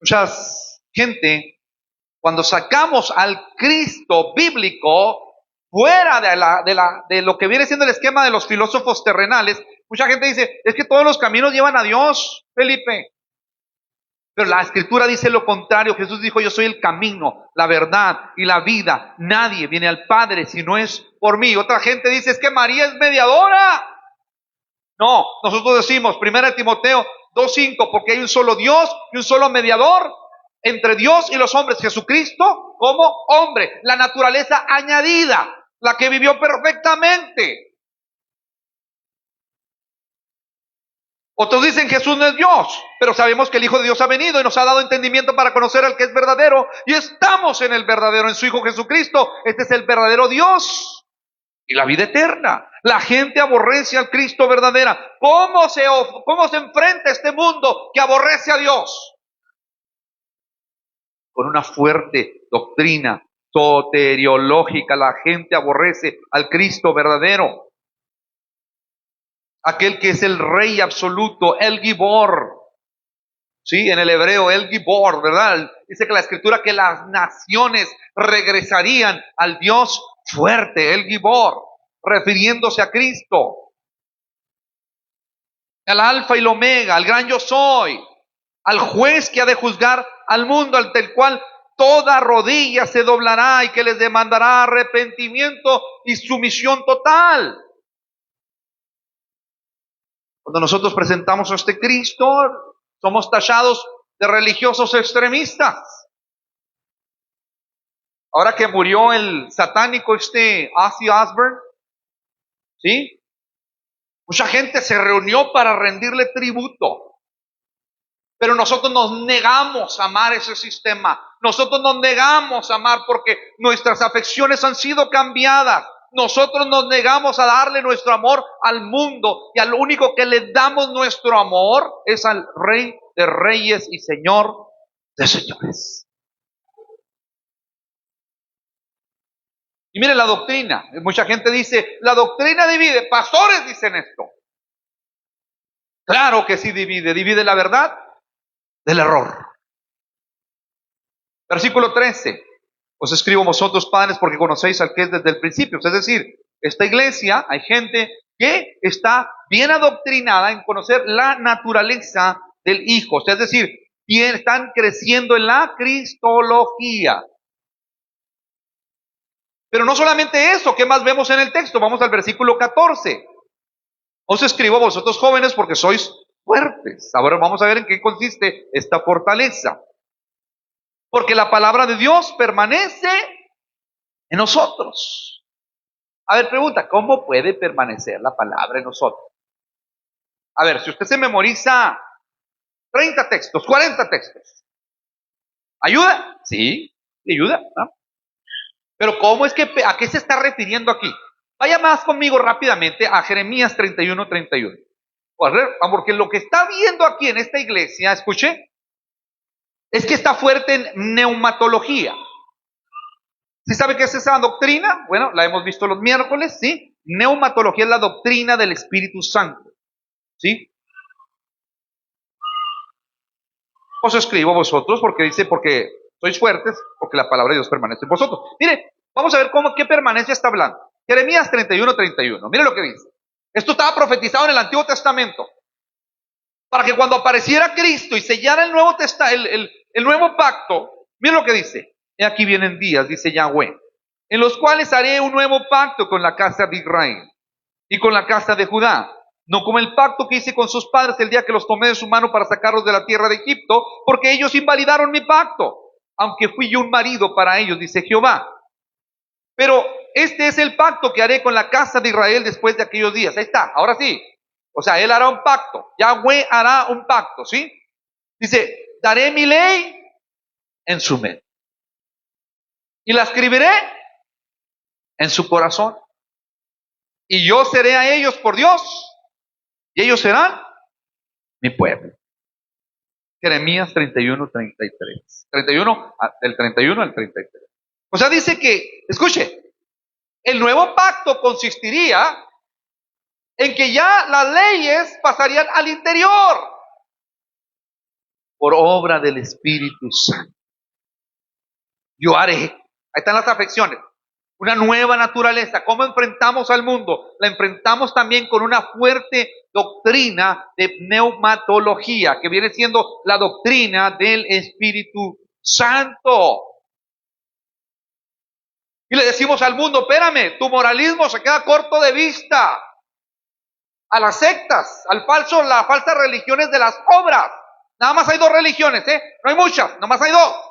Mucha gente, cuando sacamos al Cristo bíblico fuera de lo que viene siendo el esquema de los filósofos terrenales, mucha gente dice: es que todos los caminos llevan a Dios, Felipe. Pero la Escritura dice lo contrario. Jesús dijo: yo soy el camino, la verdad y la vida. Nadie viene al Padre si no es por mí. Otra gente dice: es que María es mediadora. No, nosotros decimos, 1 Timoteo 2:5, porque hay un solo Dios y un solo mediador entre Dios y los hombres, Jesucristo como hombre, la naturaleza añadida, la que vivió perfectamente. Otros dicen: Jesús no es Dios, pero sabemos que el Hijo de Dios ha venido y nos ha dado entendimiento para conocer al que es verdadero, y estamos en el verdadero, en su Hijo Jesucristo. Este es el verdadero Dios y la vida eterna. La gente aborrece al Cristo verdadera. ¿Cómo se enfrenta este mundo que aborrece a Dios? Con una fuerte doctrina soteriológica. La gente aborrece al Cristo verdadero, aquel que es el Rey absoluto, el Gibor. Sí, en el hebreo, el Gibor, ¿verdad? Dice que la Escritura que las naciones regresarían al Dios fuerte, el Gibor, refiriéndose a Cristo. Al Alfa y el Omega, al gran yo soy, al juez que ha de juzgar al mundo, ante el cual toda rodilla se doblará y que les demandará arrepentimiento y sumisión total. Cuando nosotros presentamos a este Cristo, somos tachados de religiosos extremistas. Ahora que murió el satánico Ozzy Osbourne, ¿sí?, mucha gente se reunió para rendirle tributo. Pero nosotros nos negamos a amar ese sistema. Nosotros nos negamos a amar porque nuestras afecciones han sido cambiadas. Nosotros nos negamos a darle nuestro amor al mundo, y al único que le damos nuestro amor es al Rey de Reyes y Señor de Señores. Y mire la doctrina. Mucha gente dice: la doctrina divide. Pastores dicen esto. Claro que sí divide. Divide la verdad del error. Versículo 13. Os escribo vosotros, padres, porque conocéis al que es desde el principio. Es decir, esta iglesia, hay gente que está bien adoctrinada en conocer la naturaleza del Hijo. Es decir, están creciendo en la cristología. Pero no solamente eso, ¿qué más vemos en el texto? Vamos al versículo 14. Os escribo a vosotros jóvenes porque sois fuertes. Ahora vamos a ver en qué consiste esta fortaleza. Porque la palabra de Dios permanece en nosotros. A ver, pregunta, ¿cómo puede permanecer la palabra en nosotros? A ver, si usted se memoriza 30 textos, 40 textos, ¿ayuda? Sí, ayuda, ¿no? Pero ¿cómo es que, a qué se está refiriendo aquí? Vaya más conmigo rápidamente a Jeremías 31, 31. Porque lo que está viendo aquí en esta iglesia, escuche, es que está fuerte en neumatología. ¿Sí sabe qué es esa doctrina? Bueno, la hemos visto los miércoles, ¿sí? Neumatología es la doctrina del Espíritu Santo, ¿sí? Os escribo a vosotros porque sois fuertes, porque la palabra de Dios permanece en vosotros. Mire, vamos a ver qué permanencia está hablando. Jeremías 31, 31. Mire lo que dice. Esto estaba profetizado en el Antiguo Testamento. Para que cuando apareciera Cristo y sellara el nuevo pacto, mire lo que dice. He aquí vienen días, dice Yahweh, en los cuales haré un nuevo pacto con la casa de Israel y con la casa de Judá, no como el pacto que hice con sus padres el día que los tomé de su mano para sacarlos de la tierra de Egipto, porque ellos invalidaron mi pacto, aunque fui yo un marido para ellos, dice Jehová. Pero este es el pacto que haré con la casa de Israel después de aquellos días. Ahí está, ahora sí. O sea, él hará un pacto. Yahweh hará un pacto, ¿sí? Dice, daré mi ley en su mente y la escribiré en su corazón. Y yo seré a ellos por Dios y ellos serán mi pueblo. Jeremías 31, 33. 31, del 31 al 33. O sea, dice que, escuche, el nuevo pacto consistiría en que ya las leyes pasarían al interior por obra del Espíritu Santo. Yo haré, ahí están las afecciones, una nueva naturaleza. ¿Cómo enfrentamos al mundo? La enfrentamos también con una fuerte doctrina de neumatología, que viene siendo la doctrina del Espíritu Santo. Y le decimos al mundo, espérame, tu moralismo se queda corto de vista. A las sectas, las falsas religiones de las obras. Nada más hay dos religiones, no hay muchas, nada más hay dos.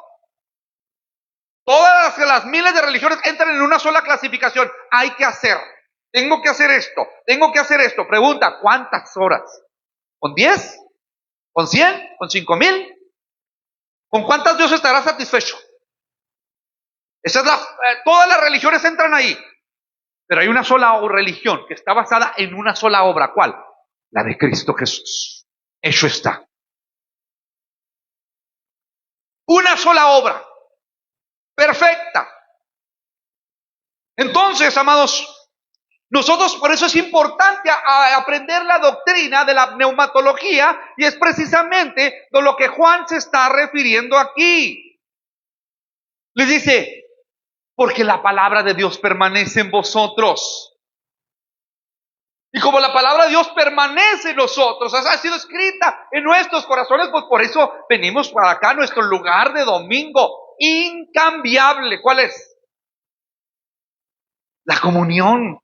Todas las miles de religiones entran en una sola clasificación. Hay que hacer. Tengo que hacer esto. Tengo que hacer esto. Pregunta, ¿cuántas horas? ¿Con 10? ¿Con 100? ¿Con 5,000? ¿Con cuántas Dios estará satisfecho? Todas las religiones entran ahí. Pero hay una sola religión que está basada en una sola obra. ¿Cuál? La de Cristo Jesús. Eso está. Una sola obra. Perfecta. Entonces, amados, nosotros por eso es importante aprender la doctrina de la neumatología, y es precisamente de lo que Juan se está refiriendo aquí. Les dice, porque la palabra de Dios permanece en vosotros. Y como la palabra de Dios permanece en nosotros, ha sido escrita en nuestros corazones, pues por eso venimos para acá, nuestro lugar de domingo incambiable. ¿Cuál es? La comunión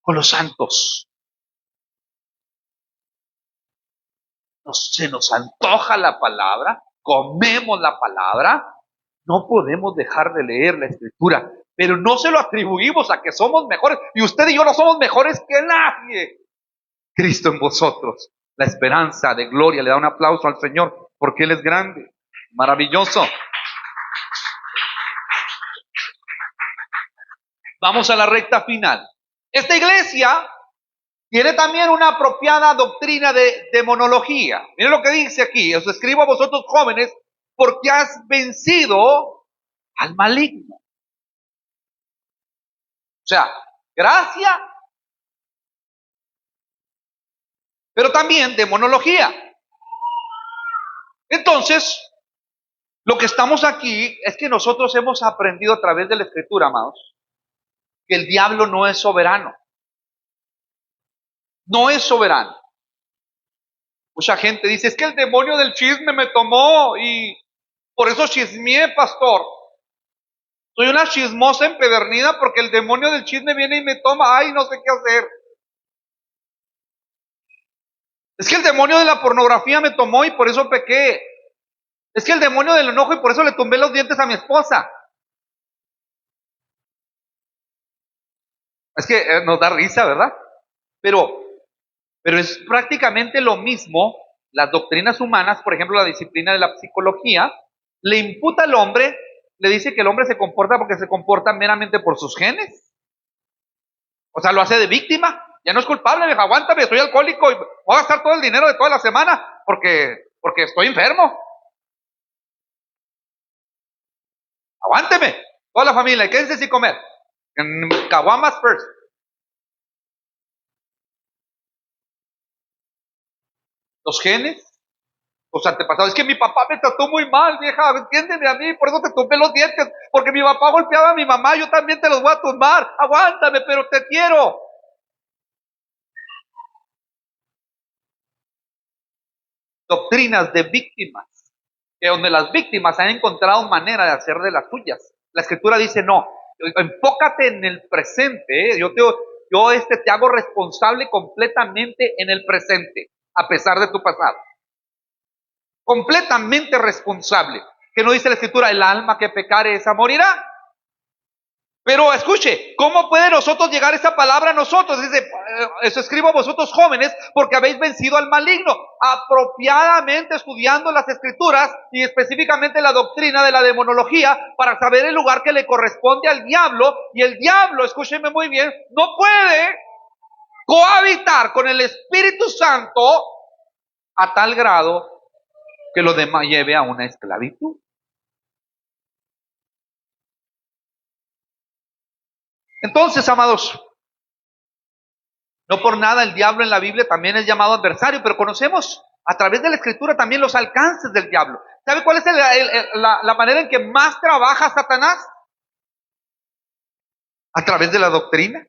con los santos. Se nos antoja la palabra, comemos la palabra, no podemos dejar de leer la Escritura, pero no se lo atribuimos a que somos mejores, y usted y yo no somos mejores que nadie. Cristo en vosotros, la esperanza de gloria. Le da un aplauso al Señor, porque Él es grande, maravilloso. Vamos a la recta final. Esta iglesia tiene también una apropiada doctrina de demonología. Miren lo que dice aquí. Os escribo a vosotros jóvenes porque has vencido al maligno. O sea, gracia, pero también demonología. Entonces, lo que estamos aquí es que nosotros hemos aprendido a través de la Escritura, amados, que el diablo no es soberano. No es soberano. Mucha gente dice, es que el demonio del chisme me tomó y por eso chismeé, pastor. Soy una chismosa empedernida porque el demonio del chisme viene y me toma. Ay, no sé qué hacer. Es que el demonio de la pornografía me tomó y por eso pequé. Es que el demonio del enojo y por eso le tumbé los dientes a mi esposa. Es que nos da risa, ¿verdad? Pero, pero es prácticamente lo mismo. Las doctrinas humanas, por ejemplo, la disciplina de la psicología, le imputa al hombre, le dice que el hombre se comporta porque se comporta meramente por sus genes. O sea, lo hace de víctima. Ya no es culpable, vieja, aguántame, soy alcohólico y voy a gastar todo el dinero de toda la semana porque estoy enfermo. Aguánteme, toda la familia, quédense sin comer. En caguamas first. Los genes, los antepasados. Es que mi papá me trató muy mal, vieja, entiéndeme a mí, por eso te tumbé los dientes, porque mi papá golpeaba a mi mamá, yo también te los voy a tumbar. Aguántame, pero te quiero. Doctrinas de víctimas, que donde las víctimas han encontrado manera de hacer de las suyas. La escritura dice, no, enfócate en el presente, te hago responsable completamente en el presente, a pesar de tu pasado. Completamente responsable. Que no dice la escritura, el alma que pecare esa morirá. Pero escuche, ¿cómo puede nosotros llegar esa palabra a nosotros? Dice, eso escribo a vosotros jóvenes porque habéis vencido al maligno, apropiadamente estudiando las escrituras y específicamente la doctrina de la demonología para saber el lugar que le corresponde al diablo. Y el diablo, escúcheme muy bien, no puede cohabitar con el Espíritu Santo a tal grado que lo demás lleve a una esclavitud. Entonces, amados, no por nada el diablo en la Biblia también es llamado adversario, pero conocemos a través de la escritura también los alcances del diablo. ¿Sabe cuál es la manera en que más trabaja Satanás? A través de la doctrina.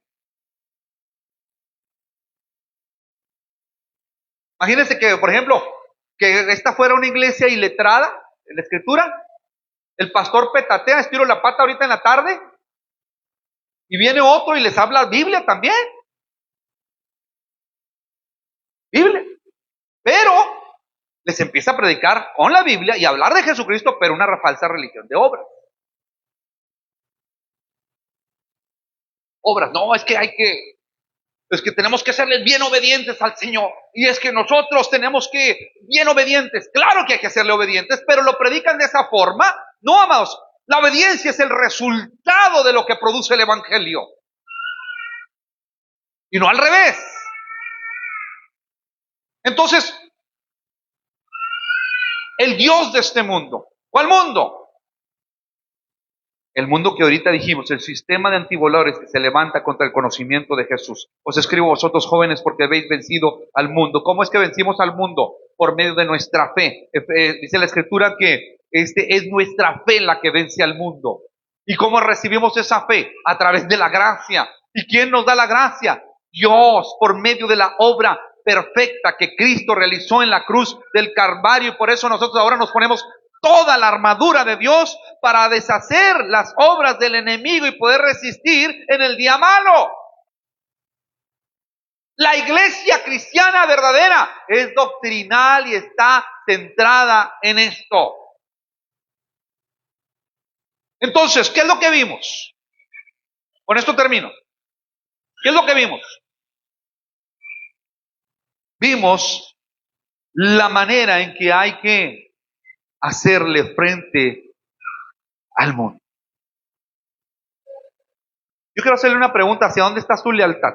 Imagínense que, por ejemplo, que esta fuera una iglesia iletrada en la escritura, el pastor petatea, estiro la pata ahorita en la tarde, y viene otro y les habla Biblia también. Biblia. Pero les empieza a predicar con la Biblia y a hablar de Jesucristo, pero una falsa religión de obras. Obras, no, es que tenemos que serles bien obedientes al Señor. Y es que nosotros tenemos que, bien obedientes, claro que hay que serle obedientes, pero lo predican de esa forma. No, amados, la obediencia es el resultado de lo que produce el Evangelio. Y no al revés. Entonces, el Dios de este mundo, ¿cuál mundo? El mundo que ahorita dijimos, el sistema de antivalores que se levanta contra el conocimiento de Jesús. Os escribo vosotros jóvenes porque habéis vencido al mundo. ¿Cómo es que vencimos al mundo? Por medio de nuestra fe. Dice la escritura que es nuestra fe la que vence al mundo. ¿Y cómo recibimos esa fe? A través de la gracia. ¿Y quién nos da la gracia? Dios, por medio de la obra perfecta que Cristo realizó en la cruz del Calvario. Y por eso nosotros ahora nos ponemos toda la armadura de Dios para deshacer las obras del enemigo y poder resistir en el día malo. La iglesia cristiana verdadera es doctrinal y está centrada en esto. Entonces, ¿qué es lo que vimos? Con esto termino. ¿Qué es lo que vimos? Vimos la manera en que hay que hacerle frente al mundo. Yo quiero hacerle una pregunta, ¿hacia dónde está su lealtad?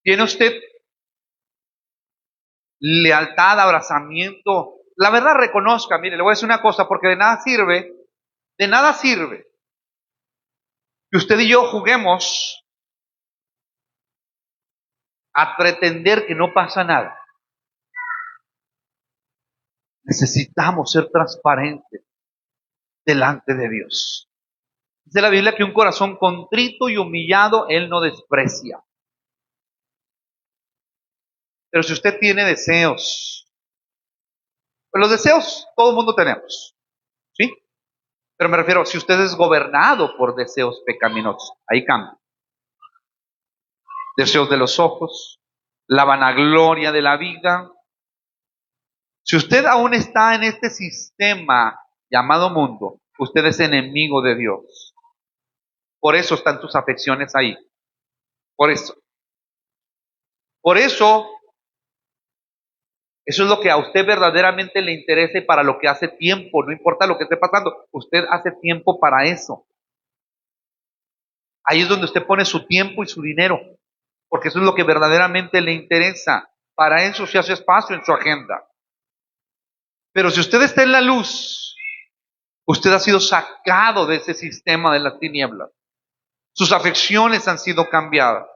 ¿Tiene usted lealtad, abrazamiento? La verdad, reconozca, mire, le voy a decir una cosa, porque de nada sirve que usted y yo juguemos a pretender que no pasa nada. Necesitamos ser transparentes delante de Dios. Dice la Biblia que un corazón contrito y humillado Él no desprecia. Pero si usted tiene deseos, pues los deseos todo el mundo tenemos. ¿Sí? Pero me refiero, si usted es gobernado por deseos pecaminosos, ahí cambia. Deseos de los ojos, la vanagloria de la vida. Si usted aún está en este sistema llamado mundo, usted es enemigo de Dios. Por eso están tus afecciones ahí. Por eso. Por eso, eso es lo que a usted verdaderamente le interesa y para lo que hace tiempo, no importa lo que esté pasando, usted hace tiempo para eso. Ahí es donde usted pone su tiempo y su dinero, porque eso es lo que verdaderamente le interesa. Para eso se hace espacio en su agenda. Pero si usted está en la luz, usted ha sido sacado de ese sistema de las tinieblas. Sus afecciones han sido cambiadas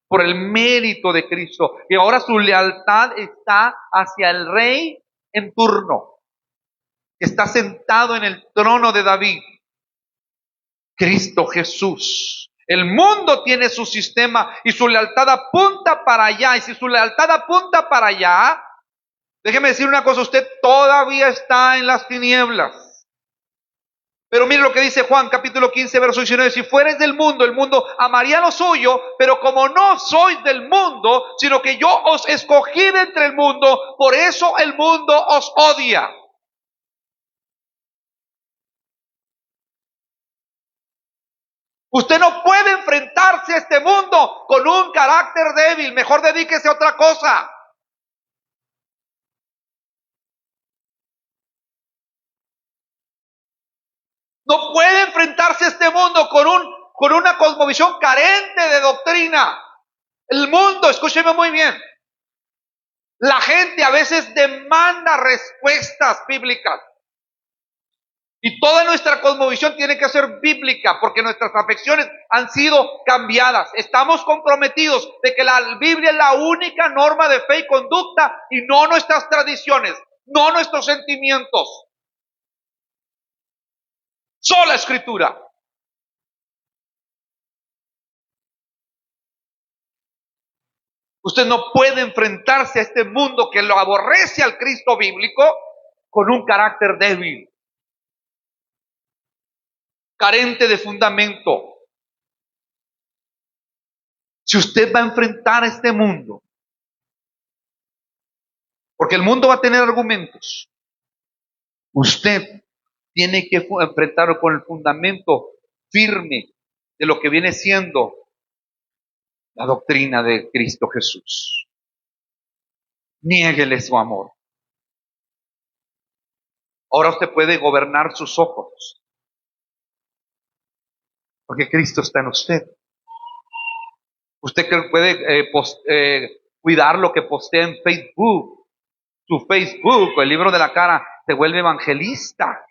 por el mérito de Cristo. Y ahora su lealtad está hacia el Rey en turno, que está sentado en el trono de David. Cristo Jesús. El mundo tiene su sistema y su lealtad apunta para allá. Y si su lealtad apunta para allá, déjeme decir una cosa, usted todavía está en las tinieblas. Pero mire lo que dice Juan capítulo 15, verso 19. Si fueres del mundo, el mundo amaría lo suyo, pero como no sois del mundo, sino que yo os escogí de entre el mundo, por eso el mundo os odia. Usted no puede enfrentarse a este mundo con un carácter débil. Mejor dedíquese a otra cosa. No puede enfrentarse a este mundo con una cosmovisión carente de doctrina. El mundo, escúcheme muy bien, la gente a veces demanda respuestas bíblicas. Y toda nuestra cosmovisión tiene que ser bíblica porque nuestras afecciones han sido cambiadas. Estamos comprometidos de que la Biblia es la única norma de fe y conducta y no nuestras tradiciones, no nuestros sentimientos. Sola Escritura. Usted no puede enfrentarse a este mundo que lo aborrece al Cristo bíblico con un carácter débil, carente de fundamento. Si usted va a enfrentar a este mundo, porque el mundo va a tener argumentos, usted tiene que enfrentarlo con el fundamento firme de lo que viene siendo la doctrina de Cristo Jesús. Niéguele su amor. Ahora usted puede gobernar sus ojos, porque Cristo está en usted. Usted puede cuidar lo que postea en Facebook. Su Facebook, el libro de la cara, se vuelve evangelista.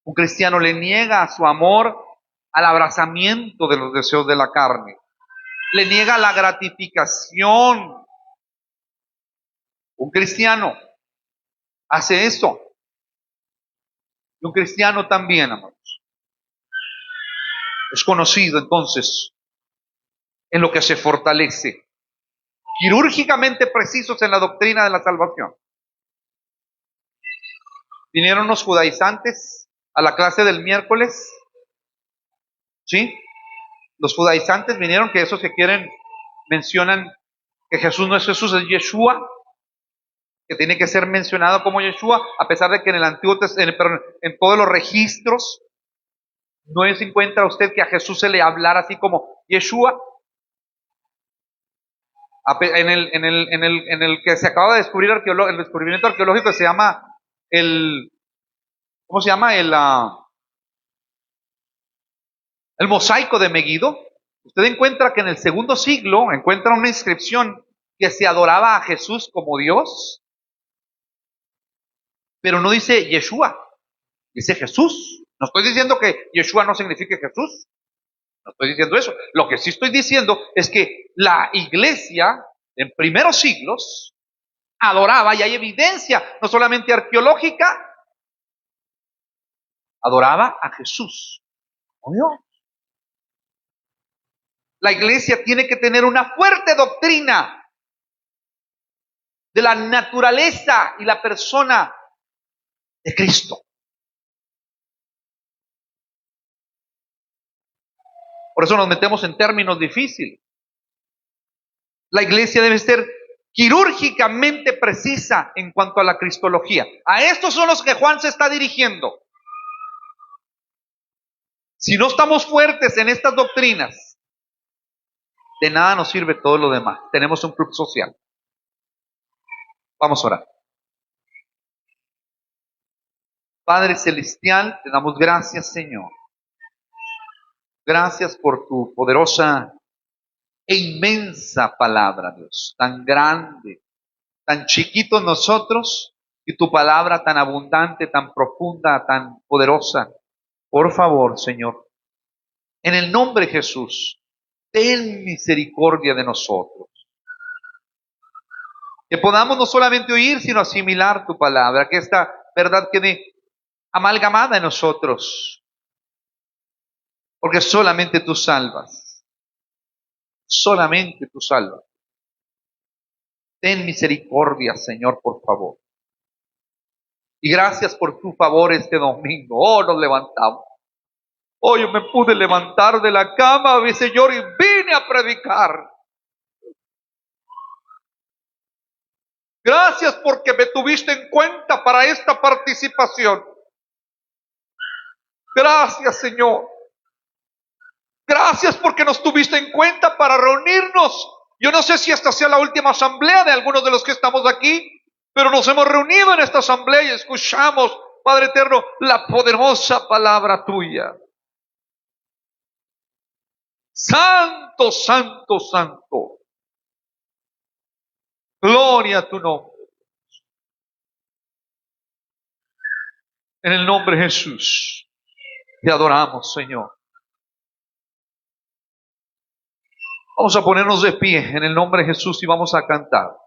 Un cristiano le niega su amor al abrazamiento de los deseos de la carne. Le niega la gratificación. Un cristiano hace eso. Y un cristiano también, amados, es conocido entonces en lo que se fortalece. Quirúrgicamente precisos en la doctrina de la salvación. Vinieron los judaizantes a la clase del miércoles. ¿Sí? Los judaizantes vinieron, que esos que quieren, mencionan que Jesús no es Jesús, es Yeshua, que tiene que ser mencionado como Yeshua, a pesar de que en el Antiguo Testamento, en todos los registros, no se encuentra usted que a Jesús se le hablara así como Yeshua. En el que se acaba de descubrir el descubrimiento arqueológico se llama ¿cómo se llama? El mosaico de Megiddo. Usted encuentra que en el segundo siglo encuentra una inscripción que se adoraba a Jesús como Dios, pero no dice Yeshua, dice Jesús. No estoy diciendo que Yeshua no signifique Jesús, no estoy diciendo eso. Lo que sí estoy diciendo es que la iglesia en primeros siglos adoraba, y hay evidencia, no solamente arqueológica, adoraba a Jesús como Dios. La iglesia tiene que tener una fuerte doctrina de la naturaleza y la persona de Cristo. Por eso nos metemos en términos difíciles. La iglesia debe ser quirúrgicamente precisa en cuanto a la cristología. A estos son los que Juan se está dirigiendo. Si no estamos fuertes en estas doctrinas, de nada nos sirve todo lo demás. Tenemos un club social. Vamos a orar. Padre Celestial, te damos gracias, Señor. Gracias por tu poderosa e inmensa palabra, Dios. Tan grande, tan chiquitos nosotros, y tu palabra tan abundante, tan profunda, tan poderosa. Por favor, Señor, en el nombre de Jesús, ten misericordia de nosotros. Que podamos no solamente oír, sino asimilar tu palabra, que esta verdad quede amalgamada en nosotros, porque solamente tú salvas, solamente tú salvas. Ten misericordia, Señor, por favor. Y gracias por tu favor este domingo. Oh, nos levantamos. Oh, yo me pude levantar de la cama, Señor, y vine a predicar. Gracias porque me tuviste en cuenta para esta participación. Gracias, Señor. Gracias porque nos tuviste en cuenta para reunirnos. Yo no sé si esta sea la última asamblea de algunos de los que estamos aquí, pero nos hemos reunido en esta asamblea y escuchamos, Padre eterno, la poderosa palabra tuya. Santo, santo, santo. Gloria a tu nombre. En el nombre de Jesús, te adoramos, Señor. Vamos a ponernos de pie en el nombre de Jesús y vamos a cantar.